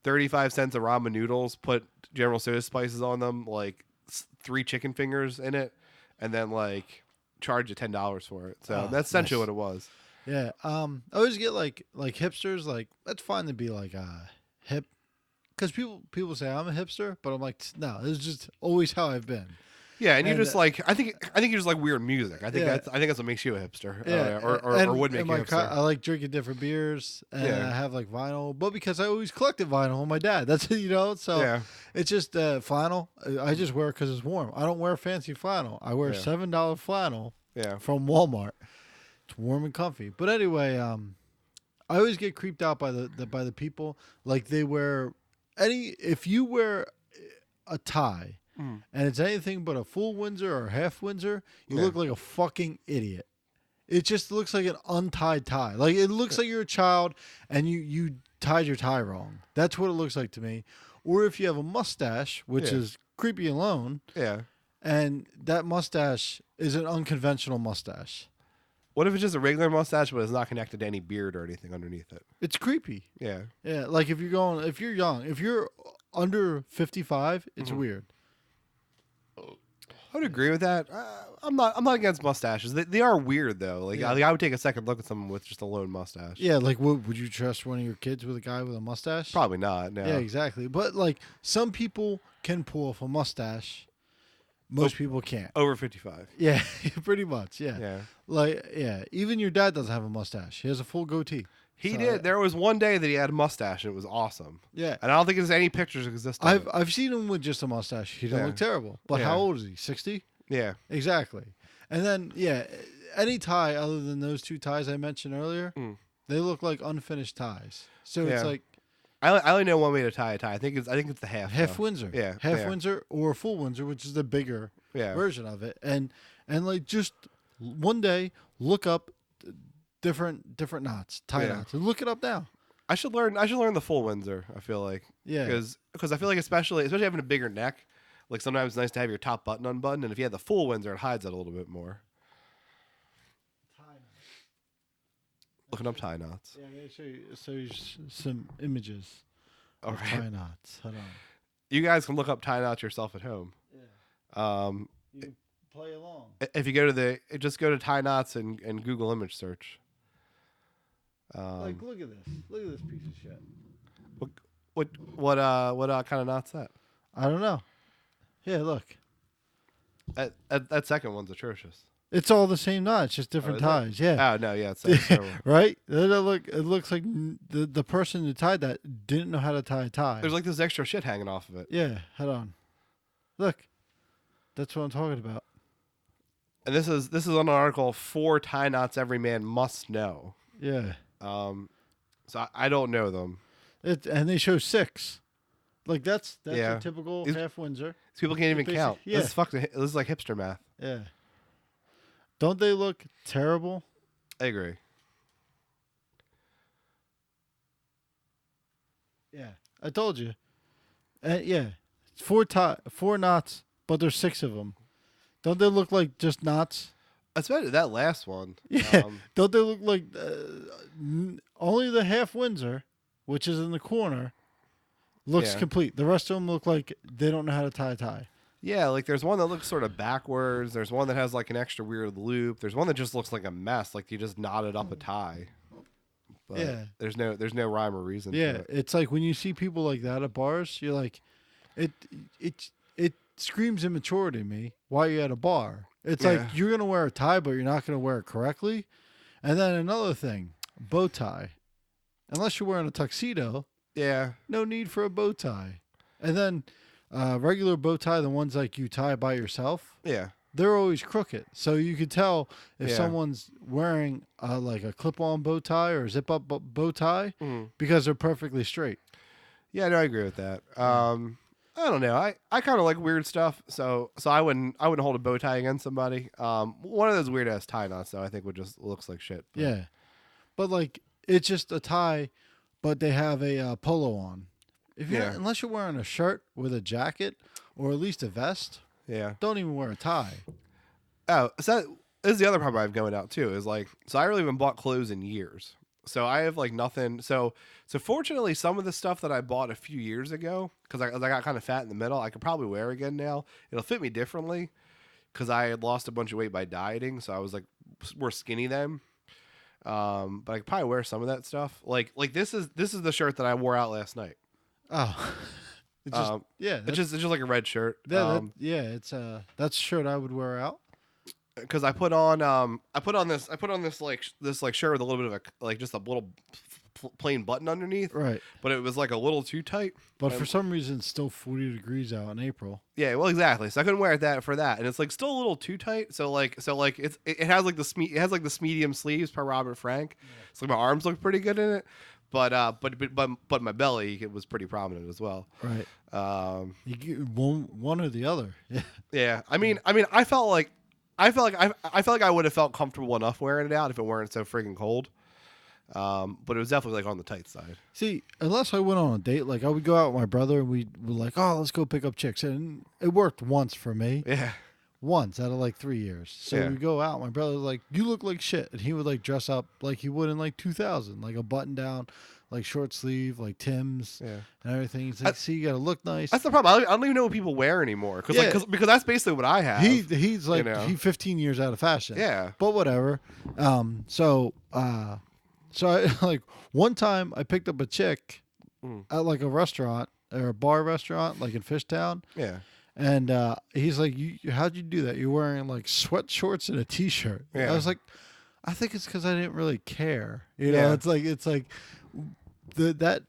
[SPEAKER 2] 35 cents of ramen noodles, put General Tso's spices on them, like 3 chicken fingers in it, and then like charge you $10 for it. So that's essentially
[SPEAKER 1] nice.
[SPEAKER 2] what it was.
[SPEAKER 1] Yeah. I always get like hipsters. Like that's fine to be like hip, because people say I'm a hipster, but I'm like no, it's just always how I've been.
[SPEAKER 2] Yeah, and you just like I think you just like weird music. I think
[SPEAKER 1] Yeah.
[SPEAKER 2] that's what makes you a hipster.
[SPEAKER 1] Yeah,
[SPEAKER 2] or would make you a hipster.
[SPEAKER 1] I like drinking different beers, and
[SPEAKER 2] Yeah.
[SPEAKER 1] I have like vinyl, but because I always collected vinyl with my dad, that's you know. So
[SPEAKER 2] Yeah.
[SPEAKER 1] it's just flannel. I just wear it because it's warm. I don't wear fancy flannel. I wear
[SPEAKER 2] Yeah.
[SPEAKER 1] $7 flannel
[SPEAKER 2] Yeah.
[SPEAKER 1] from Walmart. It's warm and comfy. But anyway, I always get creeped out by the people like they wear if you wear a tie
[SPEAKER 2] Mm.
[SPEAKER 1] and it's anything but a full Windsor or half Windsor, you
[SPEAKER 2] Yeah.
[SPEAKER 1] look like a fucking idiot. It just looks like an untied tie. Like it looks like you're a child and you tied your tie wrong. That's what it looks like to me. Or if you have a mustache, which
[SPEAKER 2] Yeah.
[SPEAKER 1] is creepy alone,
[SPEAKER 2] Yeah.
[SPEAKER 1] and that mustache is an unconventional mustache.
[SPEAKER 2] What if it's just a regular mustache, but it's not connected to any beard or anything underneath it?
[SPEAKER 1] It's creepy.
[SPEAKER 2] Yeah.
[SPEAKER 1] Yeah, like if you're young, if you're under 55, it's weird.
[SPEAKER 2] I would agree with that. I'm not against mustaches. They are weird though. Like,
[SPEAKER 1] Yeah.
[SPEAKER 2] I would take a second look at someone with just a lone mustache.
[SPEAKER 1] Yeah, like would you trust one of your kids with a guy with a mustache?
[SPEAKER 2] Probably not. No.
[SPEAKER 1] Yeah, exactly. But like some people can pull off a mustache. Most people can't.
[SPEAKER 2] Over 55.
[SPEAKER 1] Yeah, pretty much. Yeah.
[SPEAKER 2] Yeah.
[SPEAKER 1] Like even your dad doesn't have a mustache. He has a full goatee.
[SPEAKER 2] He
[SPEAKER 1] So,
[SPEAKER 2] did. There was one day that he had a mustache and it was awesome.
[SPEAKER 1] Yeah.
[SPEAKER 2] And I don't think there's any pictures exist. Of it.
[SPEAKER 1] I've seen him with just a mustache. He doesn't
[SPEAKER 2] Yeah.
[SPEAKER 1] look terrible. But
[SPEAKER 2] Yeah.
[SPEAKER 1] how old is he? 60?
[SPEAKER 2] Yeah.
[SPEAKER 1] Exactly. And then any tie other than those two ties I mentioned earlier, they look like unfinished ties. So it's
[SPEAKER 2] Yeah.
[SPEAKER 1] like
[SPEAKER 2] I only know one way to tie a tie. I think it's the half.
[SPEAKER 1] half
[SPEAKER 2] though.
[SPEAKER 1] Windsor.
[SPEAKER 2] Yeah.
[SPEAKER 1] Half
[SPEAKER 2] yeah.
[SPEAKER 1] Windsor or full Windsor, which is the bigger
[SPEAKER 2] Yeah.
[SPEAKER 1] version of it. And like just one day look up different knots, tie
[SPEAKER 2] Yeah.
[SPEAKER 1] knots. And look it up now.
[SPEAKER 2] I should learn the full Windsor. I feel like
[SPEAKER 1] Yeah.
[SPEAKER 2] because I feel like especially having a bigger neck, like sometimes it's nice to have your top button unbuttoned, and if you had the full Windsor, it hides that a little bit more. Looking up tie knots.
[SPEAKER 1] Yeah, I'm gonna show you some images
[SPEAKER 2] All
[SPEAKER 1] of
[SPEAKER 2] right,
[SPEAKER 1] tie knots. Hold on.
[SPEAKER 2] you guys can look up tie knots yourself at home.
[SPEAKER 1] Yeah. You play along.
[SPEAKER 2] If you go to just go to tie knots and Google image search.
[SPEAKER 1] Like look at this. Look at this piece of shit.
[SPEAKER 2] What kind of knots that?
[SPEAKER 1] I don't know. Yeah, look.
[SPEAKER 2] That second one's atrocious.
[SPEAKER 1] It's all the same knot. It's just different
[SPEAKER 2] is it?
[SPEAKER 1] ties. Yeah.
[SPEAKER 2] Oh no, yeah, it's terrible.
[SPEAKER 1] Right? It looks like the person who tied that didn't know how to tie a tie.
[SPEAKER 2] There's like this extra shit hanging off of it.
[SPEAKER 1] Yeah, hold on. Look. That's what I'm talking about.
[SPEAKER 2] And this is on an article, 4 tie knots every man must know.
[SPEAKER 1] Yeah.
[SPEAKER 2] So I don't know them.
[SPEAKER 1] And they show 6. Like that's
[SPEAKER 2] Yeah.
[SPEAKER 1] a typical
[SPEAKER 2] These-
[SPEAKER 1] half Windsor.
[SPEAKER 2] These people can't even
[SPEAKER 1] Basic-
[SPEAKER 2] count.
[SPEAKER 1] yeah.
[SPEAKER 2] This is like hipster math.
[SPEAKER 1] Yeah. Don't they look terrible?
[SPEAKER 2] I agree.
[SPEAKER 1] Yeah. I told you. Yeah. 4 knots, but there's 6 of them. Don't they look like just knots?
[SPEAKER 2] Especially that last one.
[SPEAKER 1] Yeah. Don't they look like only the half Windsor, which is in the corner, looks
[SPEAKER 2] Yeah.
[SPEAKER 1] complete. The rest of them look like they don't know how to tie a tie.
[SPEAKER 2] Yeah, like there's one that looks sort of backwards. There's one that has like an extra weird loop. There's one that just looks like a mess, like you just knotted up a tie. But
[SPEAKER 1] Yeah.
[SPEAKER 2] there's no rhyme or reason to
[SPEAKER 1] Yeah,
[SPEAKER 2] it.
[SPEAKER 1] it's like when you see people like that at bars, you're like, it screams immaturity to me. Why you at a bar? It's
[SPEAKER 2] Yeah.
[SPEAKER 1] like you're gonna wear a tie, but you're not gonna wear it correctly. And then another thing, bow tie. Unless you're wearing a tuxedo,
[SPEAKER 2] Yeah.
[SPEAKER 1] no need for a bow tie. And then regular bow tie, the ones like you tie by yourself,
[SPEAKER 2] Yeah.
[SPEAKER 1] they're always crooked. So you could tell if
[SPEAKER 2] Yeah.
[SPEAKER 1] someone's wearing like a clip-on bow tie or zip-up bow tie
[SPEAKER 2] Mhm.
[SPEAKER 1] because they're perfectly straight.
[SPEAKER 2] Yeah, no, I agree with that. I don't know. I kind of like weird stuff, so I wouldn't hold a bow tie against somebody. One of those weird ass tie knots though, I think would just looks like shit. But
[SPEAKER 1] Yeah. But like it's just a tie, but they have a polo on. If you're
[SPEAKER 2] Yeah.
[SPEAKER 1] unless you're wearing a shirt with a jacket or at least a vest,
[SPEAKER 2] Yeah.
[SPEAKER 1] don't even wear a tie.
[SPEAKER 2] Oh, so this is the other problem I have going out too. Is like, so I really haven't bought clothes in years. So I have like nothing. So fortunately, some of the stuff that I bought a few years ago, because I got kind of fat in the middle, I could probably wear again now. It'll fit me differently, because I had lost a bunch of weight by dieting, so I was like more skinny then. But I could probably wear some of that stuff. Like this is the shirt that I wore out last night.
[SPEAKER 1] Oh. It's just, yeah.
[SPEAKER 2] It's just like a red shirt.
[SPEAKER 1] It's that's a shirt I would wear out.
[SPEAKER 2] Because I put on this like shirt with a little bit of a like just a little plain button underneath,
[SPEAKER 1] Right.
[SPEAKER 2] but it was like a little too tight.
[SPEAKER 1] But for some reason, it's still 40 degrees out in April.
[SPEAKER 2] Yeah, well, exactly. So I couldn't wear it for that, and it's like still a little too tight. So like it has like it has like this medium sleeves per Robert Frank. Yeah. So my arms look pretty good in it, but my belly, it was pretty prominent as well.
[SPEAKER 1] Right. You get one or the other. Yeah.
[SPEAKER 2] Yeah. I mean, I felt like I would have felt comfortable enough wearing it out if it weren't so freaking cold. But it was definitely like on the tight side.
[SPEAKER 1] See, unless I went on a date, like I would go out with my brother and we were like, oh, let's go pick up chicks. And it worked once for me.
[SPEAKER 2] Yeah.
[SPEAKER 1] Once out of like 3 years. So
[SPEAKER 2] Yeah.
[SPEAKER 1] we go out. My brother was like, you look like shit. And he would like dress up like he would in like 2000, like a button down, like short sleeve, like Tim's and everything. He's like, see, you got to look nice.
[SPEAKER 2] That's the problem. I don't even know what people wear anymore. Because that's basically what I have.
[SPEAKER 1] He's like, he's 15 years out of fashion.
[SPEAKER 2] Yeah.
[SPEAKER 1] But whatever. So I, like one time I picked up a chick at like a restaurant or a bar restaurant, like in Fishtown.
[SPEAKER 2] Yeah.
[SPEAKER 1] And he's like, how'd you do that? You're wearing like sweat shorts and a t-shirt.
[SPEAKER 2] Yeah.
[SPEAKER 1] I was like, I think it's because I didn't really care. You know, it's like that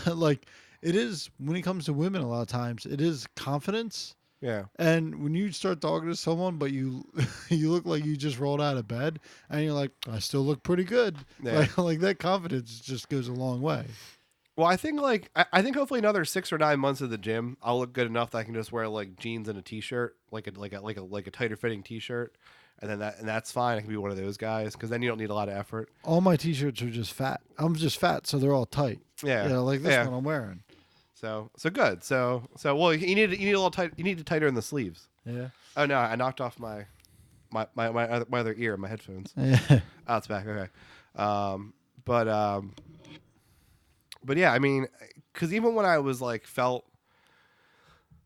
[SPEAKER 1] like it is when it comes to women. A lot of times it is confidence.
[SPEAKER 2] Yeah.
[SPEAKER 1] And when you start talking to someone, but you look like you just rolled out of bed, and you're like, I still look pretty good.
[SPEAKER 2] Yeah.
[SPEAKER 1] Like that confidence just goes a long way.
[SPEAKER 2] Well, I think I think hopefully another 6 or 9 months at the gym, I'll look good enough that I can just wear like jeans and a t-shirt, like a tighter fitting t-shirt, and then that's fine. I can be one of those guys because then you don't need a lot of effort.
[SPEAKER 1] All my t-shirts are just fat. I'm just fat, so they're all tight.
[SPEAKER 2] Yeah,
[SPEAKER 1] like this one I'm wearing.
[SPEAKER 2] So good. So well, you need a little tight. You need to tighter in the sleeves.
[SPEAKER 1] Yeah.
[SPEAKER 2] Oh no, I knocked off my other ear, my headphones.
[SPEAKER 1] Yeah.
[SPEAKER 2] Oh, it's back. Okay. But yeah, I mean, because even when I was like felt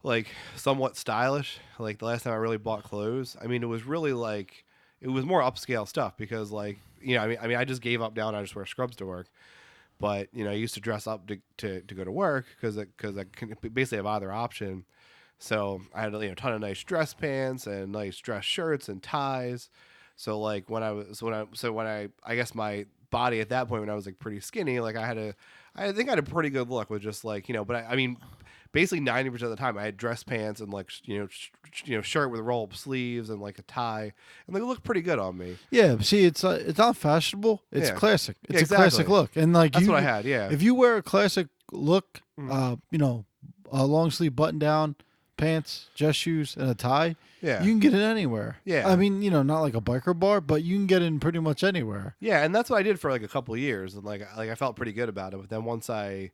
[SPEAKER 2] like somewhat stylish, like the last time I really bought clothes, I mean, it was really like it was more upscale stuff because like I mean, I just gave up now and I just wear scrubs to work. But I used to dress up to go to work because I basically have either option. So I had a ton of nice dress pants and nice dress shirts and ties. So like when I guess my body at that point when I was like pretty skinny, like I think I had a pretty good look with just like but I mean basically 90% of the time I had dress pants and like shirt with roll up sleeves and like a tie and they looked pretty good on me.
[SPEAKER 1] Yeah, see, it's not fashionable. It's classic. It's
[SPEAKER 2] exactly.
[SPEAKER 1] a classic look, and like
[SPEAKER 2] that's what I had. Yeah,
[SPEAKER 1] if you wear a classic look, a long sleeve button down pants, dress shoes, and a tie.
[SPEAKER 2] Yeah,
[SPEAKER 1] you can get it anywhere.
[SPEAKER 2] Yeah,
[SPEAKER 1] I mean, not like a biker bar, but you can get in pretty much anywhere.
[SPEAKER 2] Yeah, and that's what I did for like a couple of years, and like I felt pretty good about it. But then once my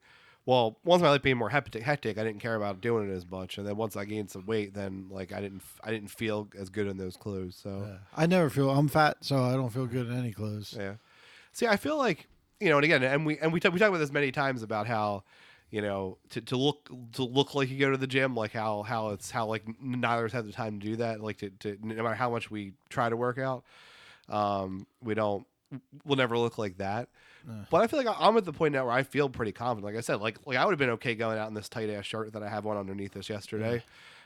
[SPEAKER 2] life became more hectic, I didn't care about doing it as much. And then once I gained some weight, then like I didn't feel as good in those clothes. So
[SPEAKER 1] I never feel I'm fat, so I don't feel good in any clothes.
[SPEAKER 2] Yeah. See, I feel like and again, and we talk about this many times about how to look like you go to the gym, like how like neither of us have the time to do that. Like to no matter how much we try to work out, we'll never look like that. But I feel like I'm at the point now where I feel pretty confident. Like I said, like I would have been okay going out in this tight ass shirt that I have on underneath this yesterday.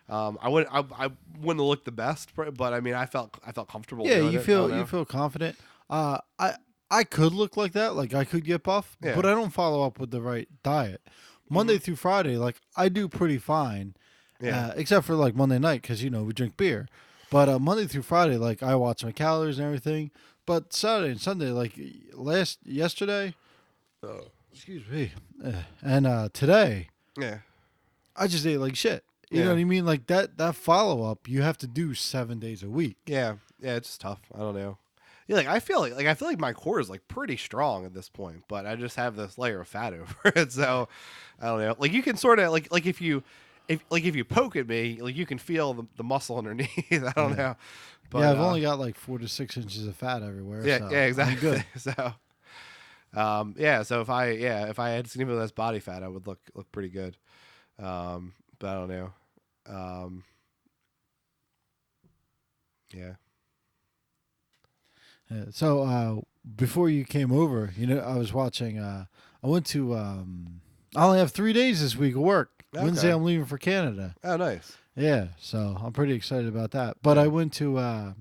[SPEAKER 2] I wouldn't have looked the best, but I mean I felt comfortable.
[SPEAKER 1] Yeah,
[SPEAKER 2] doing
[SPEAKER 1] you
[SPEAKER 2] it,
[SPEAKER 1] feel confident. I could look like that, like I could get buff, but I don't follow up with the right diet. Monday through Friday, like I do pretty fine, except for like Monday night because we drink beer. But Monday through Friday, like I watch my calories and everything. But Saturday and Sunday, like yesterday, excuse me, and today, I just ate like shit. You know what I mean? Like that follow up, you have to do 7 days a week.
[SPEAKER 2] Yeah, it's just tough. I don't know. Yeah, like I feel like my core is like pretty strong at this point, but I just have this layer of fat over it. So I don't know. Like you can sort of like if you poke at me, like you can feel the muscle underneath. I don't know. But,
[SPEAKER 1] I've only got like 4 to 6 inches of fat everywhere.
[SPEAKER 2] Yeah,
[SPEAKER 1] so
[SPEAKER 2] yeah, exactly.
[SPEAKER 1] I'm good.
[SPEAKER 2] So, so if I had significantly less body fat, I would look pretty good. But I don't know. Yeah.
[SPEAKER 1] So before you came over, I was watching. I went to. I only have 3 days this week of work. Okay. Wednesday, I'm leaving for Canada.
[SPEAKER 2] Oh, nice.
[SPEAKER 1] Yeah, so I'm pretty excited about that. But I went to. Well,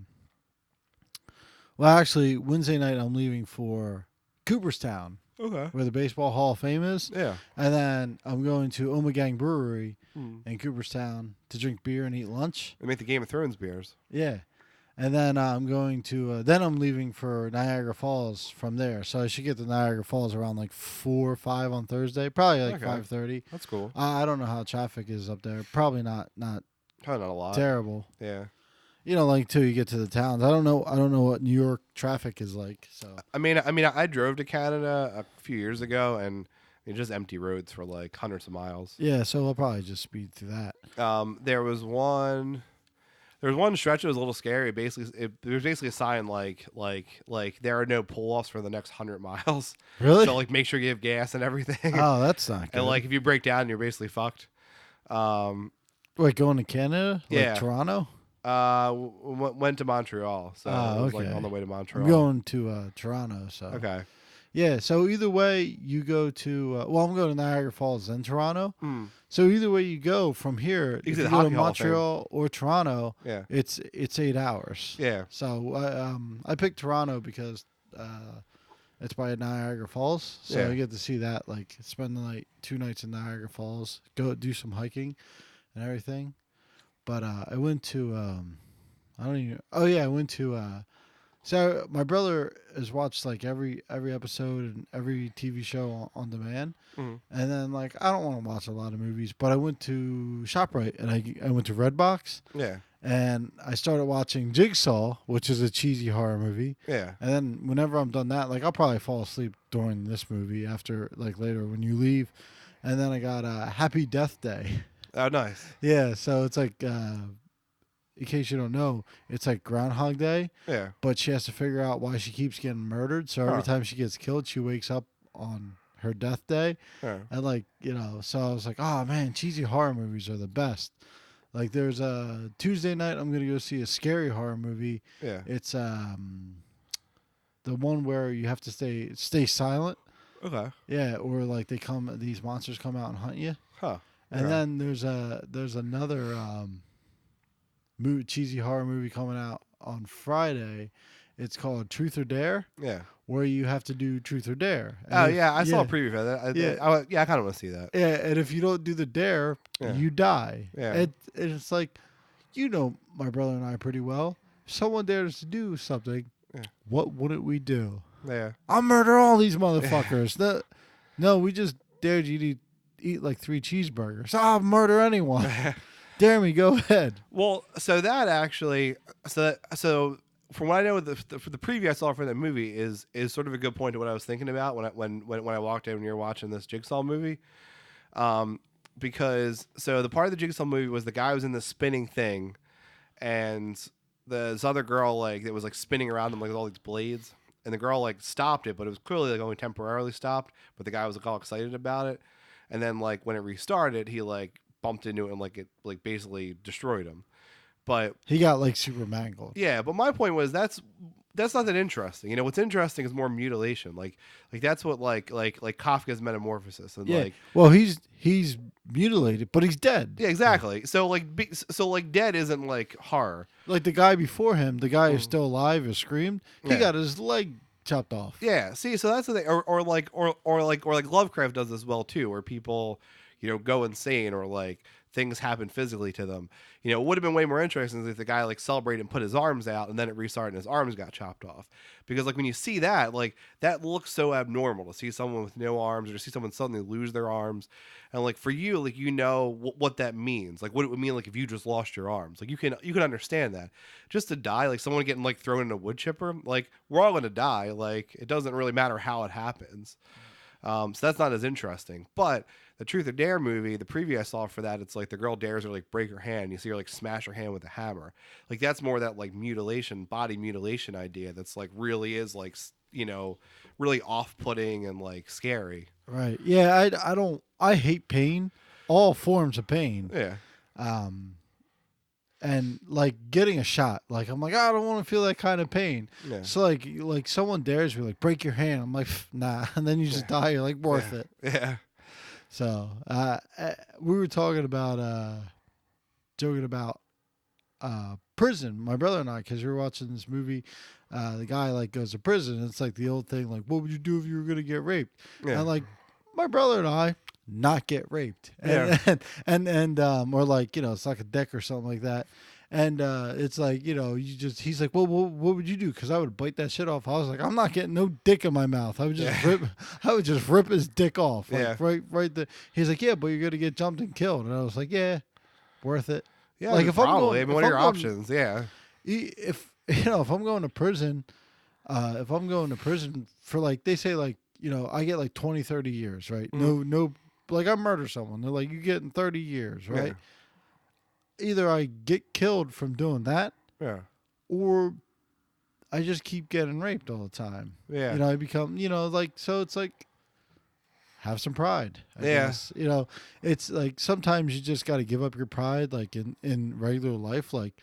[SPEAKER 1] actually, Wednesday night I'm leaving for Cooperstown.
[SPEAKER 2] Okay.
[SPEAKER 1] where the Baseball Hall of Fame is.
[SPEAKER 2] Yeah.
[SPEAKER 1] And then I'm going to Omegang Brewery
[SPEAKER 2] Hmm.
[SPEAKER 1] in Cooperstown to drink beer and eat lunch.
[SPEAKER 2] They make the Game of Thrones beers.
[SPEAKER 1] Yeah. And then I'm going to, then I'm leaving for Niagara Falls from there. So I should get to Niagara Falls around like 4 or 5 on Thursday. Probably like
[SPEAKER 2] Okay.
[SPEAKER 1] 5:30.
[SPEAKER 2] That's cool.
[SPEAKER 1] I don't know how traffic is up there. Probably not
[SPEAKER 2] Probably not a lot.
[SPEAKER 1] terrible.
[SPEAKER 2] Yeah.
[SPEAKER 1] You know, like till you get to the towns. I don't know what New York traffic is like. So
[SPEAKER 2] I drove to Canada a few years ago, and just empty roads for like hundreds of miles.
[SPEAKER 1] yeah, so I'll probably just speed through that.
[SPEAKER 2] There was one stretch that was a little scary. Basically, there was basically a sign like there are no pull-offs for the next 100 miles.
[SPEAKER 1] Really?
[SPEAKER 2] So like make sure you have gas and everything.
[SPEAKER 1] Oh, that's not good.
[SPEAKER 2] And like if you break down, you're basically fucked.
[SPEAKER 1] Wait, going to Canada? Like
[SPEAKER 2] Yeah.
[SPEAKER 1] Toronto?
[SPEAKER 2] Went to Montreal, so it was like
[SPEAKER 1] okay.
[SPEAKER 2] on the way to Montreal.
[SPEAKER 1] I'm going to Toronto, so.
[SPEAKER 2] Okay.
[SPEAKER 1] Yeah, so either way you go to, I'm going to Niagara Falls then Toronto.
[SPEAKER 2] Mm.
[SPEAKER 1] So either way you go from here,
[SPEAKER 2] You
[SPEAKER 1] if
[SPEAKER 2] see
[SPEAKER 1] you
[SPEAKER 2] the
[SPEAKER 1] go to
[SPEAKER 2] Hockey Hall of Fame.
[SPEAKER 1] Montreal or Toronto,
[SPEAKER 2] Yeah.
[SPEAKER 1] it's 8 hours.
[SPEAKER 2] Yeah.
[SPEAKER 1] So I picked Toronto because it's by Niagara Falls, so
[SPEAKER 2] Yeah.
[SPEAKER 1] I get to see that. Like spend the night, 2 nights in Niagara Falls, go do some hiking and everything. But I went to I don't even. Oh yeah, I went to. So my brother has watched like every episode and every TV show on demand,
[SPEAKER 2] Mhm.
[SPEAKER 1] and then like I don't want to watch a lot of movies, but I went to ShopRite and I went to Redbox
[SPEAKER 2] Yeah.
[SPEAKER 1] and I started watching Jigsaw, which is a cheesy horror movie.
[SPEAKER 2] Yeah.
[SPEAKER 1] And then whenever I'm done that, like I'll probably fall asleep during this movie after like later when you leave, and then I got Happy Death Day.
[SPEAKER 2] Oh, nice.
[SPEAKER 1] Yeah, so it's like. In case you don't know, it's like Groundhog Day,
[SPEAKER 2] Yeah.
[SPEAKER 1] but she has to figure out why she keeps getting murdered. So every
[SPEAKER 2] Huh.
[SPEAKER 1] time she gets killed, she wakes up on her death day.
[SPEAKER 2] Yeah.
[SPEAKER 1] And like, so I was like, oh man, cheesy horror movies are the best. Like there's a Tuesday night, I'm going to go see a scary horror movie.
[SPEAKER 2] Yeah.
[SPEAKER 1] It's the one where you have to stay silent.
[SPEAKER 2] Okay.
[SPEAKER 1] Yeah, or like these monsters come out and hunt you.
[SPEAKER 2] Huh.
[SPEAKER 1] And
[SPEAKER 2] Yeah.
[SPEAKER 1] then there's another cheesy horror movie coming out on Friday. It's called Truth or Dare,
[SPEAKER 2] Yeah.
[SPEAKER 1] where you have to do Truth or Dare. And
[SPEAKER 2] Oh
[SPEAKER 1] if-
[SPEAKER 2] yeah, I saw a preview for that. I kind of want to see that.
[SPEAKER 1] Yeah, and if you don't do the dare,
[SPEAKER 2] Yeah.
[SPEAKER 1] you die.
[SPEAKER 2] Yeah.
[SPEAKER 1] And it's like, my brother and I pretty well. If someone dares to do something,
[SPEAKER 2] Yeah.
[SPEAKER 1] what wouldn't we do?
[SPEAKER 2] Yeah.
[SPEAKER 1] I'll murder all these motherfuckers. No, we just dared you to eat like 3 cheeseburgers. I'll murder anyone. Dare me, go ahead.
[SPEAKER 2] Well, so that actually, so from what I know, the preview I saw for that movie is sort of a good point to what I was thinking about when I walked in when you were watching this Jigsaw movie, because so the part of the Jigsaw movie was the guy was in the spinning thing, and this other girl like that was like spinning around him like with all these blades, and the girl like stopped it, but it was clearly like only temporarily stopped, but the guy was like all excited about it, and then like when it restarted, he like bumped into it and like it like basically destroyed him. But
[SPEAKER 1] He got like super mangled.
[SPEAKER 2] yeah, but my point was that's not that interesting. What's interesting is more mutilation. Like that's what like Kafka's Metamorphosis and
[SPEAKER 1] Yeah.
[SPEAKER 2] like
[SPEAKER 1] Well, he's mutilated, but he's dead.
[SPEAKER 2] yeah, exactly. So like dead isn't like horror.
[SPEAKER 1] Like the guy before him, the guy who's
[SPEAKER 2] Mm.
[SPEAKER 1] still alive who screamed, he
[SPEAKER 2] Yeah.
[SPEAKER 1] got his leg chopped off.
[SPEAKER 2] Yeah. See, so that's the thing. Or like Lovecraft does this well too, where people go insane or like things happen physically to them. It would have been way more interesting if the guy like celebrated and put his arms out and then it restarted and his arms got chopped off. Because like when you see that, like that looks so abnormal to see someone with no arms or to see someone suddenly lose their arms. And like for you, like what that means. Like what it would mean like if you just lost your arms. Like you can understand that. Just to die, like someone getting like thrown in a wood chipper, like we're all gonna die. Like it doesn't really matter how it happens. So that's not as interesting. But the Truth or Dare movie, the preview I saw for that, it's like the girl dares her like break her hand. You see her like smash her hand with a hammer. Like that's more that like mutilation, body mutilation idea. That's like really is like really off-putting and like scary.
[SPEAKER 1] Right. Yeah. I hate pain, all forms of pain.
[SPEAKER 2] Yeah.
[SPEAKER 1] And like getting a shot, like I'm like, I don't want to feel that kind of pain.
[SPEAKER 2] Yeah.
[SPEAKER 1] So like someone dares me, like break your hand. I'm like, nah, and then you just die. You're like worth it.
[SPEAKER 2] Yeah.
[SPEAKER 1] So we were talking about joking about prison. My brother and I, because we were watching this movie, the guy like goes to prison. It's like the old thing, like, what would you do if you were gonna get raped?
[SPEAKER 2] Yeah.
[SPEAKER 1] And like my brother and I not get raped,
[SPEAKER 2] Yeah.
[SPEAKER 1] and or like it's like a dick or something like that. And it's like he's like, well, what would you do? Because I would bite that shit off. I was like, I'm not getting no dick in my mouth. I would just
[SPEAKER 2] Yeah.
[SPEAKER 1] rip, I would just rip his dick off, like
[SPEAKER 2] Yeah.
[SPEAKER 1] right there. He's like, yeah, but you're gonna get jumped and killed. And I was like, yeah, worth it.
[SPEAKER 2] Yeah,
[SPEAKER 1] Like
[SPEAKER 2] I mean,
[SPEAKER 1] if I'm
[SPEAKER 2] probably.
[SPEAKER 1] going,
[SPEAKER 2] I mean,
[SPEAKER 1] if
[SPEAKER 2] what are
[SPEAKER 1] I'm
[SPEAKER 2] your
[SPEAKER 1] going,
[SPEAKER 2] options? Yeah.
[SPEAKER 1] if if I'm going to prison, if I'm going to prison for like they say like I get like 20, 30 years, right? No, like I murder someone, they're like you getting 30 years, right? Either I get killed from doing that,
[SPEAKER 2] Yeah.
[SPEAKER 1] or I just keep getting raped all the time.
[SPEAKER 2] Yeah.
[SPEAKER 1] I become like so it's like have some pride, I
[SPEAKER 2] Yeah.
[SPEAKER 1] guess. It's like sometimes you just got to give up your pride, like in regular life, like.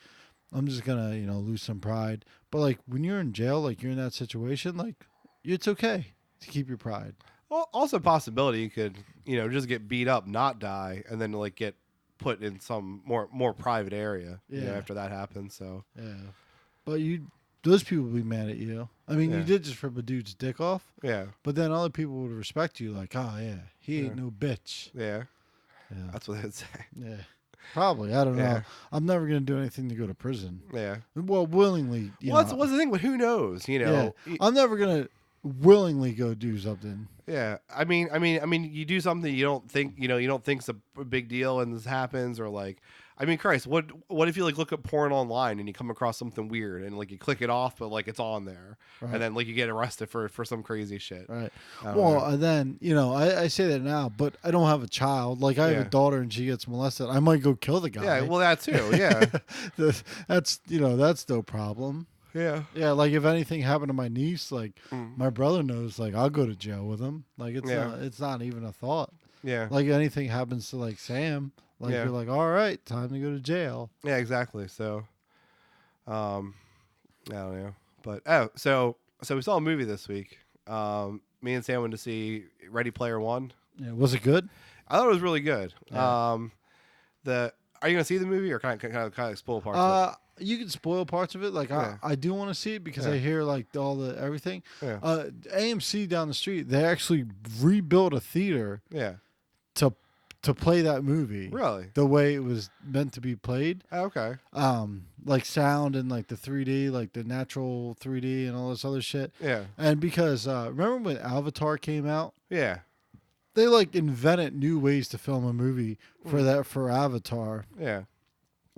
[SPEAKER 1] I'm just gonna, lose some pride. But like when you're in jail, like you're in that situation, like it's okay to keep your pride.
[SPEAKER 2] Well, also a possibility you could, just get beat up, not die, and then like get put in some more private area.
[SPEAKER 1] Yeah.
[SPEAKER 2] After that happens. So.
[SPEAKER 1] Yeah. But those people would be mad at you. I mean,
[SPEAKER 2] Yeah.
[SPEAKER 1] you did just rip a dude's dick off.
[SPEAKER 2] Yeah.
[SPEAKER 1] But then other people would respect you, like, oh yeah, he ain't no bitch.
[SPEAKER 2] Yeah.
[SPEAKER 1] Yeah.
[SPEAKER 2] That's what they'd say.
[SPEAKER 1] Yeah. Probably. I don't know.
[SPEAKER 2] Yeah.
[SPEAKER 1] I'm never gonna do anything to go to prison.
[SPEAKER 2] Yeah.
[SPEAKER 1] Well, willingly.
[SPEAKER 2] What's the thing? But who knows?
[SPEAKER 1] Yeah. I'm never gonna willingly go do something.
[SPEAKER 2] Yeah, I mean, you do something you don't think, you don't think's a big deal, and this happens, or like, I mean, Christ, what if you like look at porn online and you come across something weird and like you click it off, but like it's on there,
[SPEAKER 1] Right.
[SPEAKER 2] and then like you get arrested for some crazy shit.
[SPEAKER 1] Right.
[SPEAKER 2] I don't
[SPEAKER 1] Well,
[SPEAKER 2] know.
[SPEAKER 1] and then I say that now, but I don't have a child. Like I have
[SPEAKER 2] Yeah.
[SPEAKER 1] a daughter, and she gets molested. I might go kill the guy.
[SPEAKER 2] Yeah, well, that too. Yeah,
[SPEAKER 1] That's that's no problem.
[SPEAKER 2] yeah,
[SPEAKER 1] Yeah, like if anything happened to my niece, like
[SPEAKER 2] Mm.
[SPEAKER 1] my brother knows, like I'll go to jail with him. Like
[SPEAKER 2] Yeah.
[SPEAKER 1] it's not even a thought.
[SPEAKER 2] yeah,
[SPEAKER 1] Like anything happens to like Sam, like
[SPEAKER 2] Yeah.
[SPEAKER 1] you're like, all right, time to go to jail.
[SPEAKER 2] yeah, exactly. So, I don't know, but so we saw a movie this week. Me and Sam went to see Ready Player One.
[SPEAKER 1] Yeah, was it good?
[SPEAKER 2] I thought it was really good.
[SPEAKER 1] Yeah.
[SPEAKER 2] Are you gonna see the movie or kind of spoil parts of it?
[SPEAKER 1] You can spoil parts of it. Like
[SPEAKER 2] Yeah.
[SPEAKER 1] I do want to see it because
[SPEAKER 2] Yeah.
[SPEAKER 1] I hear like all the everything.
[SPEAKER 2] Yeah.
[SPEAKER 1] AMC down the street, they actually rebuilt a theater
[SPEAKER 2] Yeah.
[SPEAKER 1] to play that movie
[SPEAKER 2] Really?
[SPEAKER 1] the way it was meant to be played.
[SPEAKER 2] Oh, okay.
[SPEAKER 1] Like sound and like the 3D, like the natural 3D and all this other shit.
[SPEAKER 2] Yeah.
[SPEAKER 1] And because remember when Avatar came out,
[SPEAKER 2] Yeah.
[SPEAKER 1] they like invented new ways to film a movie for Avatar.
[SPEAKER 2] Yeah.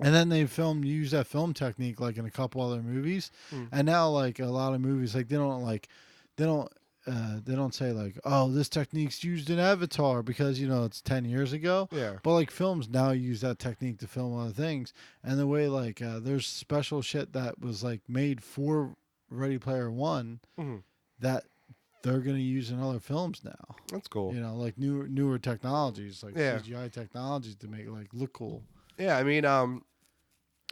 [SPEAKER 1] And then they use that film technique like in a couple other movies. And now like a lot of movies, like they don't say like, oh, this technique's used in Avatar because it's 10 years ago.
[SPEAKER 2] Yeah.
[SPEAKER 1] But like films now use that technique to film other things. And the way like there's special shit that was like made for Ready Player One
[SPEAKER 2] Mhm.
[SPEAKER 1] that they're gonna use in other films now.
[SPEAKER 2] That's cool.
[SPEAKER 1] Like newer technologies, like
[SPEAKER 2] Yeah.
[SPEAKER 1] CGI technologies to make it like look cool.
[SPEAKER 2] Yeah. I mean,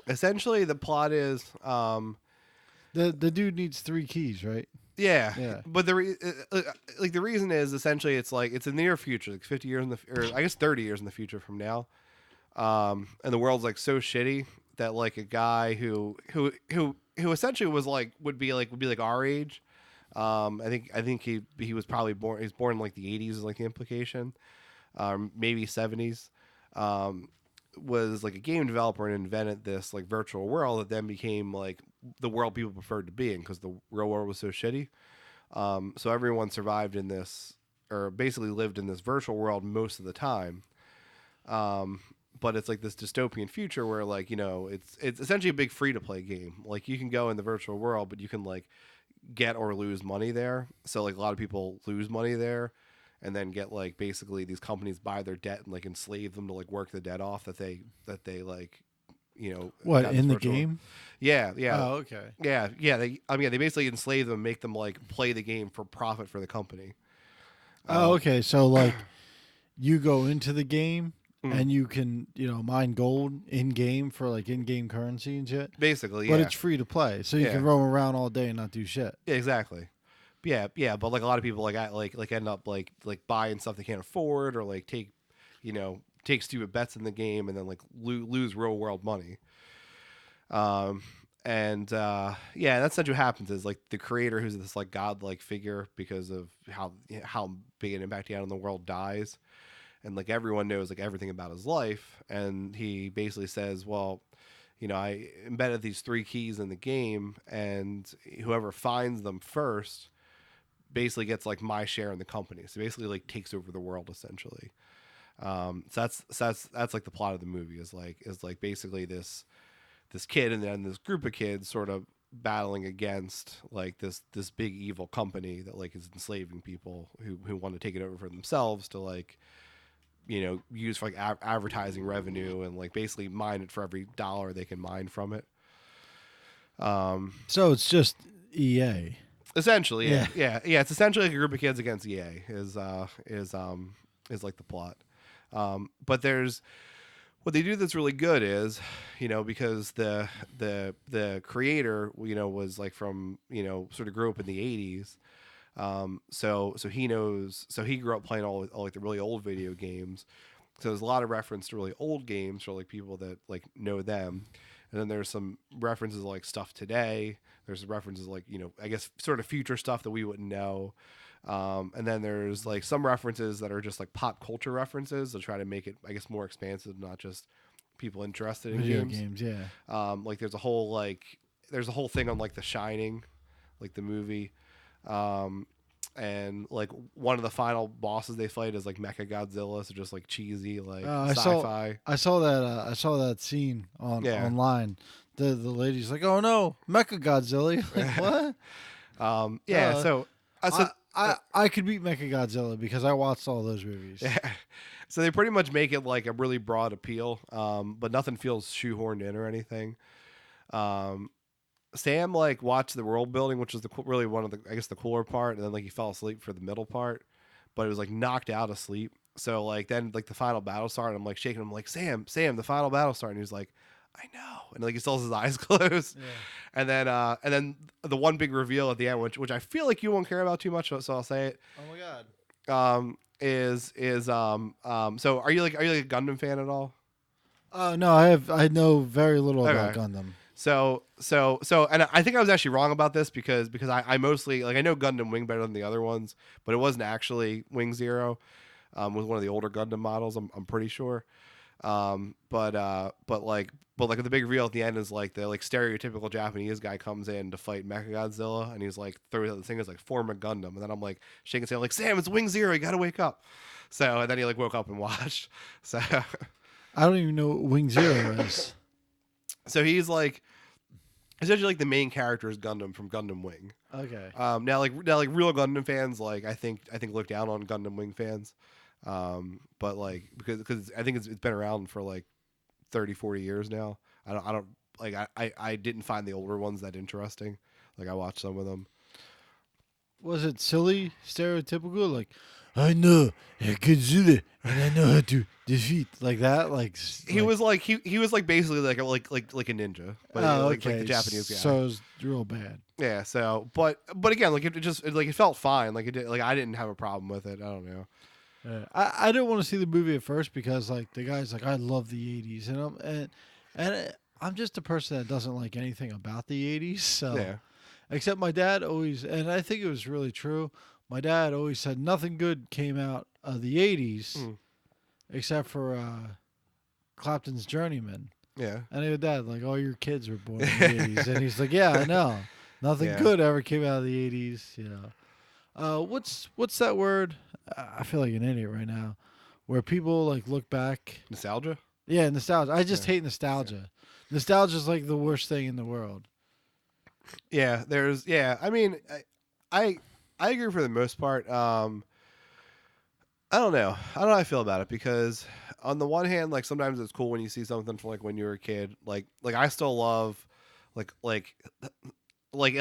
[SPEAKER 2] essentially the plot is,
[SPEAKER 1] The dude needs 3 keys, right?
[SPEAKER 2] yeah.
[SPEAKER 1] Yeah.
[SPEAKER 2] But the reason is essentially it's like it's in the near future, like 50 years or I guess 30 years in the future from now. And the world's like so shitty that like a guy who essentially would be like our age. I think he was probably born. He's born in like the 80s is like the implication, maybe 70s. Was like a game developer and invented this like virtual world that then became like the world people preferred to be in because the real world was so shitty. So everyone survived in this, or basically lived in this virtual world most of the time. But it's like this dystopian future where like it's essentially a big free to play game. Like you can go in the virtual world, but you can like get or lose money there. So like a lot of people lose money there, and then get like basically these companies buy their debt and like enslave them to like work the debt off that they like
[SPEAKER 1] What
[SPEAKER 2] got
[SPEAKER 1] in
[SPEAKER 2] this
[SPEAKER 1] the
[SPEAKER 2] virtual-
[SPEAKER 1] game?
[SPEAKER 2] Yeah.
[SPEAKER 1] Oh, okay.
[SPEAKER 2] Yeah. They basically enslave them, make them like play the game for profit for the company.
[SPEAKER 1] Oh, okay. So like, you go into the game
[SPEAKER 2] Mhm.
[SPEAKER 1] and you can mine gold in game for like in game currency and shit.
[SPEAKER 2] Basically,
[SPEAKER 1] But
[SPEAKER 2] yeah.
[SPEAKER 1] it's free to play, so you
[SPEAKER 2] Yeah.
[SPEAKER 1] can roam around all day and not do shit.
[SPEAKER 2] Yeah, exactly. Yeah, but like a lot of people like end up like buying stuff they can't afford or like take stupid bets in the game and then like lose real world money. Um, yeah, that's what happens is like the creator, who's this like godlike figure because of how big an impact he had on the world, dies, and like everyone knows like everything about his life, and he basically says, well, I embedded these 3 keys in the game, and whoever finds them first basically gets like my share in the company. So basically like takes over the world essentially. So that's like the plot of the movie is like basically this kid and then this group of kids sort of battling against like this big evil company that like is enslaving people who want to take it over for themselves to like use for like advertising revenue and like basically mine it for every dollar they can mine from it.
[SPEAKER 1] So it's just EA.
[SPEAKER 2] Essentially, yeah,
[SPEAKER 1] Yeah.
[SPEAKER 2] yeah. It's essentially like a group of kids against EA is like the plot. But there's what they do that's really good is, because the creator, was like from, sort of grew up in the 80s. So he knows, so he grew up playing all like the really old video games. So there's a lot of reference to really old games for like people that like know them. And then there's some references like stuff today. There's references like, I guess sort of future stuff that we wouldn't know. And then there's like some references that are just like pop culture references to try to make it, I guess, more expansive, not just people interested in
[SPEAKER 1] Video
[SPEAKER 2] games.
[SPEAKER 1] games, yeah.
[SPEAKER 2] Like there's a whole thing on like The Shining, like the movie. And like one of the final bosses they fight is like Mecha Godzilla, so just like cheesy like
[SPEAKER 1] I
[SPEAKER 2] sci-fi.
[SPEAKER 1] saw that scene
[SPEAKER 2] Yeah.
[SPEAKER 1] online. The lady's like, "Oh no, Mecha Godzilla!" Like what?
[SPEAKER 2] Yeah.
[SPEAKER 1] Uh,
[SPEAKER 2] So,
[SPEAKER 1] I could beat Mecha Godzilla because I watched all those movies.
[SPEAKER 2] yeah. So they pretty much make it like a really broad appeal, but nothing feels shoehorned in or anything. Um, Sam like watched the world building, which was really one of the, I guess, the cooler part, and then like he fell asleep for the middle part, but it was like knocked out of sleep. So like then like the final battle started, and I'm like shaking him like, Sam, the final battle started, and he was like, I know, and like he still has his eyes closed.
[SPEAKER 1] Yeah.
[SPEAKER 2] And then the one big reveal at the end, which I feel like you won't care about too much, so I'll say it.
[SPEAKER 1] Oh my god.
[SPEAKER 2] So are you like a Gundam fan at all?
[SPEAKER 1] No, I know very little about
[SPEAKER 2] Okay.
[SPEAKER 1] Gundam.
[SPEAKER 2] And I think I was actually wrong about this because I mostly like, I know Gundam Wing better than the other ones, but it wasn't actually Wing Zero. Was one of the older Gundam models. I'm pretty sure. But the big reveal at the end is like the like stereotypical Japanese guy comes in to fight Mechagodzilla, and he's like throws out the thing is like form a Gundam, and then I'm like shaking Sam like, Sam, it's Wing Zero, you gotta wake up. So and then he like woke up and watched. So
[SPEAKER 1] I don't even know what Wing Zero is.
[SPEAKER 2] so he's like essentially like the main character is Gundam from Gundam Wing.
[SPEAKER 1] Okay.
[SPEAKER 2] Now like real Gundam fans like I think look down on Gundam Wing fans. But like because I think it's been around for like 30, 40 years now. I don't like I didn't find the older ones that interesting. Like I watched some of them.
[SPEAKER 1] Was it silly, stereotypical? Like, I know I can do that, and I know how to defeat like that. Like
[SPEAKER 2] He was like he was like basically like a ninja, but
[SPEAKER 1] oh,
[SPEAKER 2] like
[SPEAKER 1] okay.
[SPEAKER 2] the Japanese guy.
[SPEAKER 1] So it was real bad.
[SPEAKER 2] Yeah. So but again like it felt fine. Like it did, like I didn't have a problem with it. I don't know.
[SPEAKER 1] I didn't want to see the movie at first because like the guy's like, I love the '80s, and I'm just a person that doesn't like anything about the '80s. So
[SPEAKER 2] Yeah.
[SPEAKER 1] except my dad always, and I think it was really true. My dad always said nothing good came out of the '80s
[SPEAKER 2] Mm.
[SPEAKER 1] except for Clapton's Journeyman.
[SPEAKER 2] Yeah.
[SPEAKER 1] And your dad like, all your kids were born in the '80s, and he's like, yeah, I know, nothing
[SPEAKER 2] Yeah.
[SPEAKER 1] good ever came out of the '80s. What's that word? I feel like an idiot right now. Where people like look back.
[SPEAKER 2] Nostalgia.
[SPEAKER 1] Yeah, nostalgia. I just
[SPEAKER 2] Yeah.
[SPEAKER 1] hate nostalgia. Nostalgia is like the worst thing in the world.
[SPEAKER 2] Yeah. I mean, I agree for the most part. I don't know. I don't know how I feel about it because on the one hand, like sometimes it's cool when you see something from like when you were a kid. Like I still love like any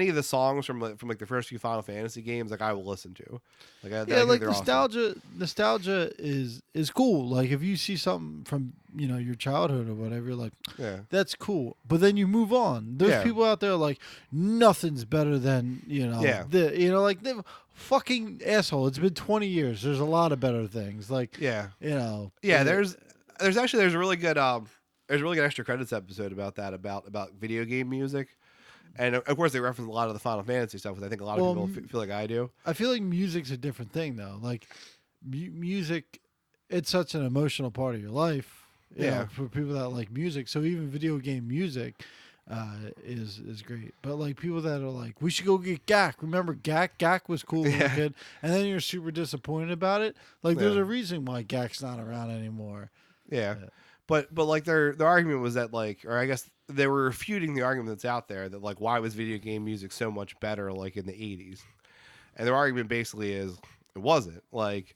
[SPEAKER 2] of the songs from like the first few Final Fantasy games. Like I will listen to. Like I
[SPEAKER 1] Yeah,
[SPEAKER 2] think
[SPEAKER 1] like
[SPEAKER 2] they're awesome.
[SPEAKER 1] nostalgia is cool. Like if you see something from your childhood or whatever, you're like,
[SPEAKER 2] Yeah.
[SPEAKER 1] that's cool. But then you move on. There's
[SPEAKER 2] Yeah.
[SPEAKER 1] people out there like nothing's better than
[SPEAKER 2] Yeah.
[SPEAKER 1] like the fucking asshole. It's been 20 years. There's a lot of better things. Like
[SPEAKER 2] Yeah.
[SPEAKER 1] you know.
[SPEAKER 2] Yeah.
[SPEAKER 1] uh,
[SPEAKER 2] There's a really good there's really an extra credits episode about that about video game music, and of course they reference a lot of the Final Fantasy stuff, which I think a lot of
[SPEAKER 1] Well,
[SPEAKER 2] people feel like I do.
[SPEAKER 1] I feel like music's a different thing though. Like music, it's such an emotional part of your life. You know, for people that like music. So even video game music is great. But like people that are like, we should go get GAC. Remember GAC? GAC was cool when we were a kid, and then you're super disappointed about it. Like there's a reason why GAC's not around anymore.
[SPEAKER 2] Yeah. But like their argument was that like, or I guess they were refuting the argument that's out there that like why was video game music so much better like in the 80s, and their argument basically is it wasn't like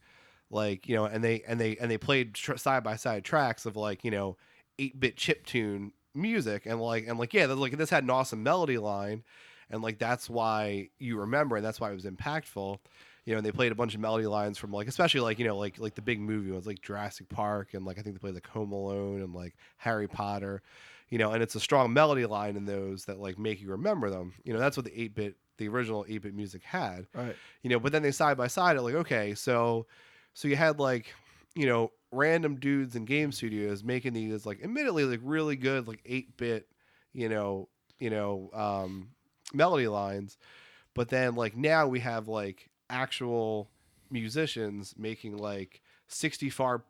[SPEAKER 2] you know, and they played side by side tracks of like, you know, 8-bit chiptune music, and like yeah, like this had an awesome melody line, and like that's why you remember, and that's why it was impactful. You know, and they played a bunch of melody lines from like, especially like, you know, like the big movie ones like Jurassic Park, and like I think they played like Home Alone and like Harry Potter, you know, and it's a strong melody line in those that like make you remember them. You know, that's what the original 8-bit music had.
[SPEAKER 1] Right.
[SPEAKER 2] You know, but then they side by side are like, okay, so you had like, you know, random dudes in game studios making these like admittedly like really good like 8-bit, you know, melody lines, but then like now we have like actual musicians making like 64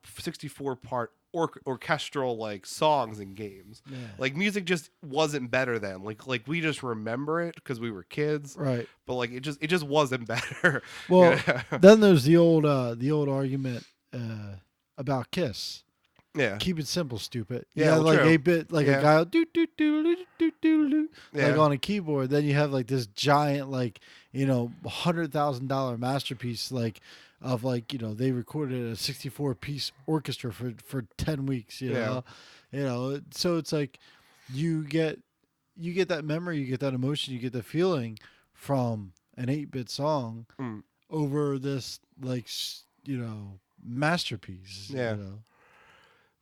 [SPEAKER 2] part orchestral like songs in games.
[SPEAKER 1] Yeah.
[SPEAKER 2] Like music just wasn't better then. Like we just remember it because we were kids,
[SPEAKER 1] Right.
[SPEAKER 2] but like it just wasn't better.
[SPEAKER 1] Well, then there's the old argument about Kiss.
[SPEAKER 2] Yeah.
[SPEAKER 1] Keep it simple, stupid.
[SPEAKER 2] Yeah,
[SPEAKER 1] You have
[SPEAKER 2] well,
[SPEAKER 1] like
[SPEAKER 2] true.
[SPEAKER 1] 8-bit, like
[SPEAKER 2] Yeah.
[SPEAKER 1] a guy do do do do do do do
[SPEAKER 2] Yeah.
[SPEAKER 1] like on a keyboard. Then you have like this giant, like, you know, $100,000 masterpiece, like of like, you know, they recorded a 64-piece orchestra for 10 weeks. You know, so it's like you get that memory, you get that emotion, you get the feeling from an 8-bit song over this like you know, masterpiece.
[SPEAKER 2] Yeah.
[SPEAKER 1] You know?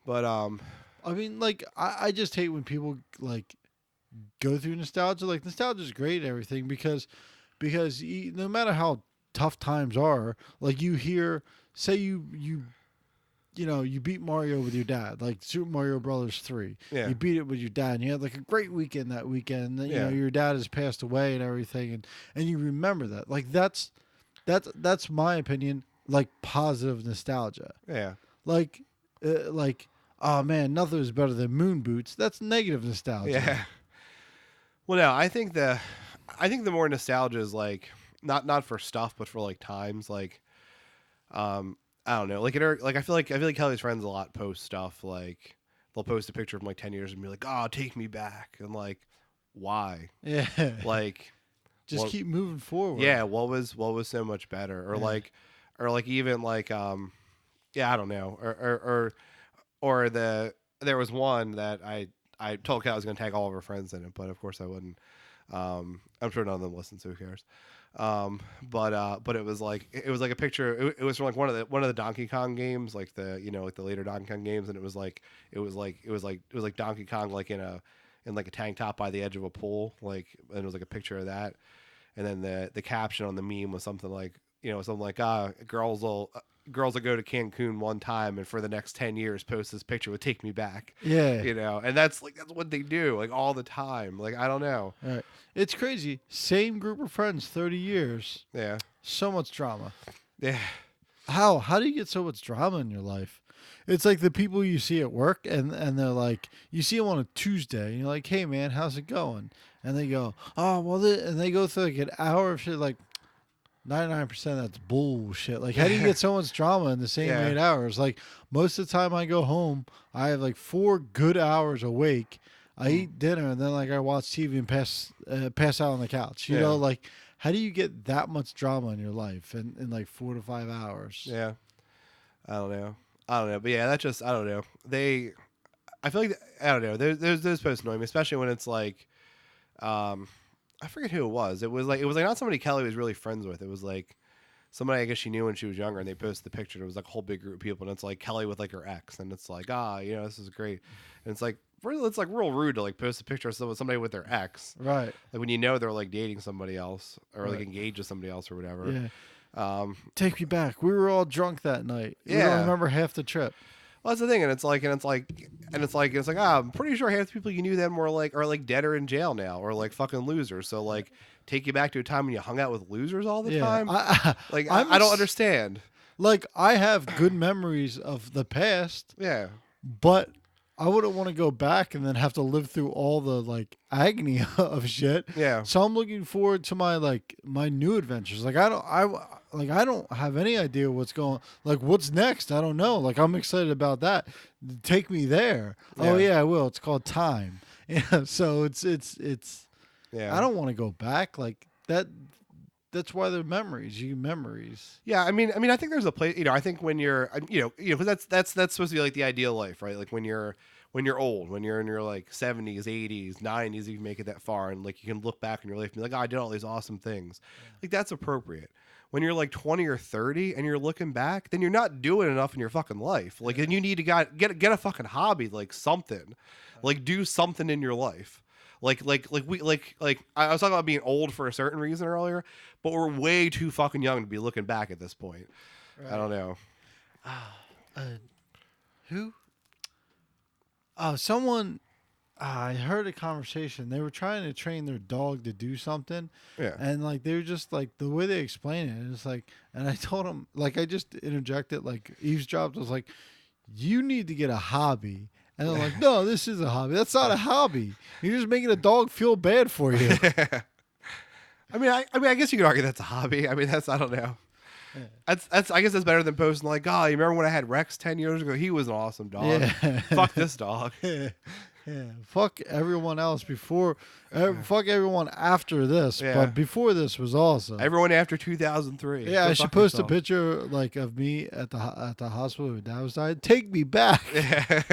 [SPEAKER 2] But
[SPEAKER 1] I mean, like, I just hate when people like go through nostalgia. Like, nostalgia is great and everything because no matter how tough times are, like you hear, say you know, you beat Mario with your dad, like Super Mario Brothers 3.
[SPEAKER 2] Yeah.
[SPEAKER 1] You beat it with your dad, and you had like a great weekend that weekend. And, you know,
[SPEAKER 2] Yeah.
[SPEAKER 1] your dad has passed away and everything, and you remember that. Like that's my opinion. Like positive nostalgia.
[SPEAKER 2] yeah.
[SPEAKER 1] Like, oh man, nothing was better than moon boots. That's negative nostalgia.
[SPEAKER 2] Yeah. Well, no, I think the more nostalgia is like not for stuff, but for like times. Like, I don't know. Like I feel like Kelly's friends a lot post stuff. Like they'll post a picture from like 10 years and be like, "Oh, take me back," and like, why?
[SPEAKER 1] Yeah.
[SPEAKER 2] Like,
[SPEAKER 1] just keep moving forward.
[SPEAKER 2] Yeah. What was so much better? Or like even like yeah, I don't know. Or there was one that I told Kelly I was going to tag all of her friends in it, but of course I wouldn't. I'm sure none of them listen, so who cares? But it was like a picture. It was from like one of the Donkey Kong games, like the, you know, like the later Donkey Kong games, and it was like Donkey Kong like in like a tank top by the edge of a pool, like, and it was like a picture of that, and then the caption on the meme was something like, you know, something like girls will go to Cancun one time and for the next 10 years post this picture would take me back.
[SPEAKER 1] Yeah.
[SPEAKER 2] You know, and that's what they do like all the time. Like, I don't know.
[SPEAKER 1] Right. It's crazy. Same group of friends, 30 years.
[SPEAKER 2] Yeah.
[SPEAKER 1] So much drama.
[SPEAKER 2] Yeah.
[SPEAKER 1] How do you get so much drama in your life? It's like the people you see at work and they're like, you see them on a Tuesday and you're like, "Hey man, how's it going?" And they go, "Oh, well," and they go through like an hour of shit, like 99% that's bullshit. Like, how do you get so much drama in the same 8 hours? Like, most of the time I go home, I have like 4 good hours awake. I eat dinner and then like I watch TV and pass out on the couch. You know, like, how do you get that much drama in your life in like 4 to 5 hours?
[SPEAKER 2] Yeah. I don't know. But yeah, that's just, I don't know. I feel like, I don't know. Those posts annoy me, especially when it's like, I forget who it was. It was like not somebody Kelly was really friends with. It was like somebody I guess she knew when she was younger, and they posted the picture. It was like a whole big group of people, and it's like Kelly with like her ex, and it's like, you know, this is great. And it's like real rude to like post a picture of somebody with their ex,
[SPEAKER 1] Right?
[SPEAKER 2] Like when you know they're like dating somebody else or like engaged with somebody else or whatever.
[SPEAKER 1] Yeah. Take me back. We were all drunk that night. We don't remember half the trip.
[SPEAKER 2] Well, that's the thing, and it's like, ah, I'm pretty sure half the people you knew then are like dead or in jail now, or like fucking losers. So like, take you back to a time when you hung out with losers all the
[SPEAKER 1] Yeah,
[SPEAKER 2] time. Like,
[SPEAKER 1] I'm
[SPEAKER 2] I don't understand.
[SPEAKER 1] like I have good memories of the past,
[SPEAKER 2] Yeah,
[SPEAKER 1] but I wouldn't want to go back and then have to live through all the like agony of shit.
[SPEAKER 2] yeah,
[SPEAKER 1] So I'm looking forward to my new adventures. Like I don't have any idea what's next. I don't know. Like I'm excited about that. Take me there. Oh
[SPEAKER 2] Yeah.
[SPEAKER 1] yeah, I will. It's called time. Yeah. So it's
[SPEAKER 2] yeah.
[SPEAKER 1] I don't want to go back like that. That's why they're memories. Memories.
[SPEAKER 2] Yeah, I think there's a place. You know, I think when you're, because that's supposed to be like the ideal life, right? Like when you're old, when you're in your like 70s, 80s, 90s, you can make it that far, and like you can look back in your life and be like, oh, I did all these awesome things. Like that's appropriate. When you're like 20 or 30 and you're looking back, then you're not doing enough in your fucking life. Like, and you need to get a fucking hobby, like something, like do something in your life. Like I was talking about being old for a certain reason earlier, but we're way too fucking young to be looking back at this point.
[SPEAKER 1] Right.
[SPEAKER 2] I don't know.
[SPEAKER 1] Who? Oh, someone. I heard a conversation. They were trying to train their dog to do something,
[SPEAKER 2] Yeah.
[SPEAKER 1] and like they were just like the way they explain it. It's like, and I told them like I just interjected like eavesdropped. I was like, you need to get a hobby. And they're like, no, this is a hobby. That's not a hobby. You're just making a dog feel bad for you.
[SPEAKER 2] I guess you could argue that's a hobby. I mean, I don't know. Yeah. I guess that's better than posting like, oh, you remember when I had Rex 10 years ago? He was an awesome dog.
[SPEAKER 1] Yeah.
[SPEAKER 2] Fuck this dog.
[SPEAKER 1] Yeah. Fuck everyone else before. Fuck everyone after this.
[SPEAKER 2] Yeah.
[SPEAKER 1] But before this was awesome.
[SPEAKER 2] Everyone after 2003.
[SPEAKER 1] Yeah,
[SPEAKER 2] Go
[SPEAKER 1] I should
[SPEAKER 2] fuck
[SPEAKER 1] post
[SPEAKER 2] yourself.
[SPEAKER 1] a picture like of me at the hospital when Dad was dying. Take me back.
[SPEAKER 2] Yeah.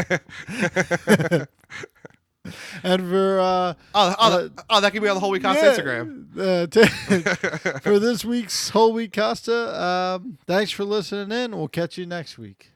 [SPEAKER 1] And for
[SPEAKER 2] that can be on the Whole Week Costa Instagram.
[SPEAKER 1] For this week's Whole Week Costa, thanks for listening in. We'll catch you next week.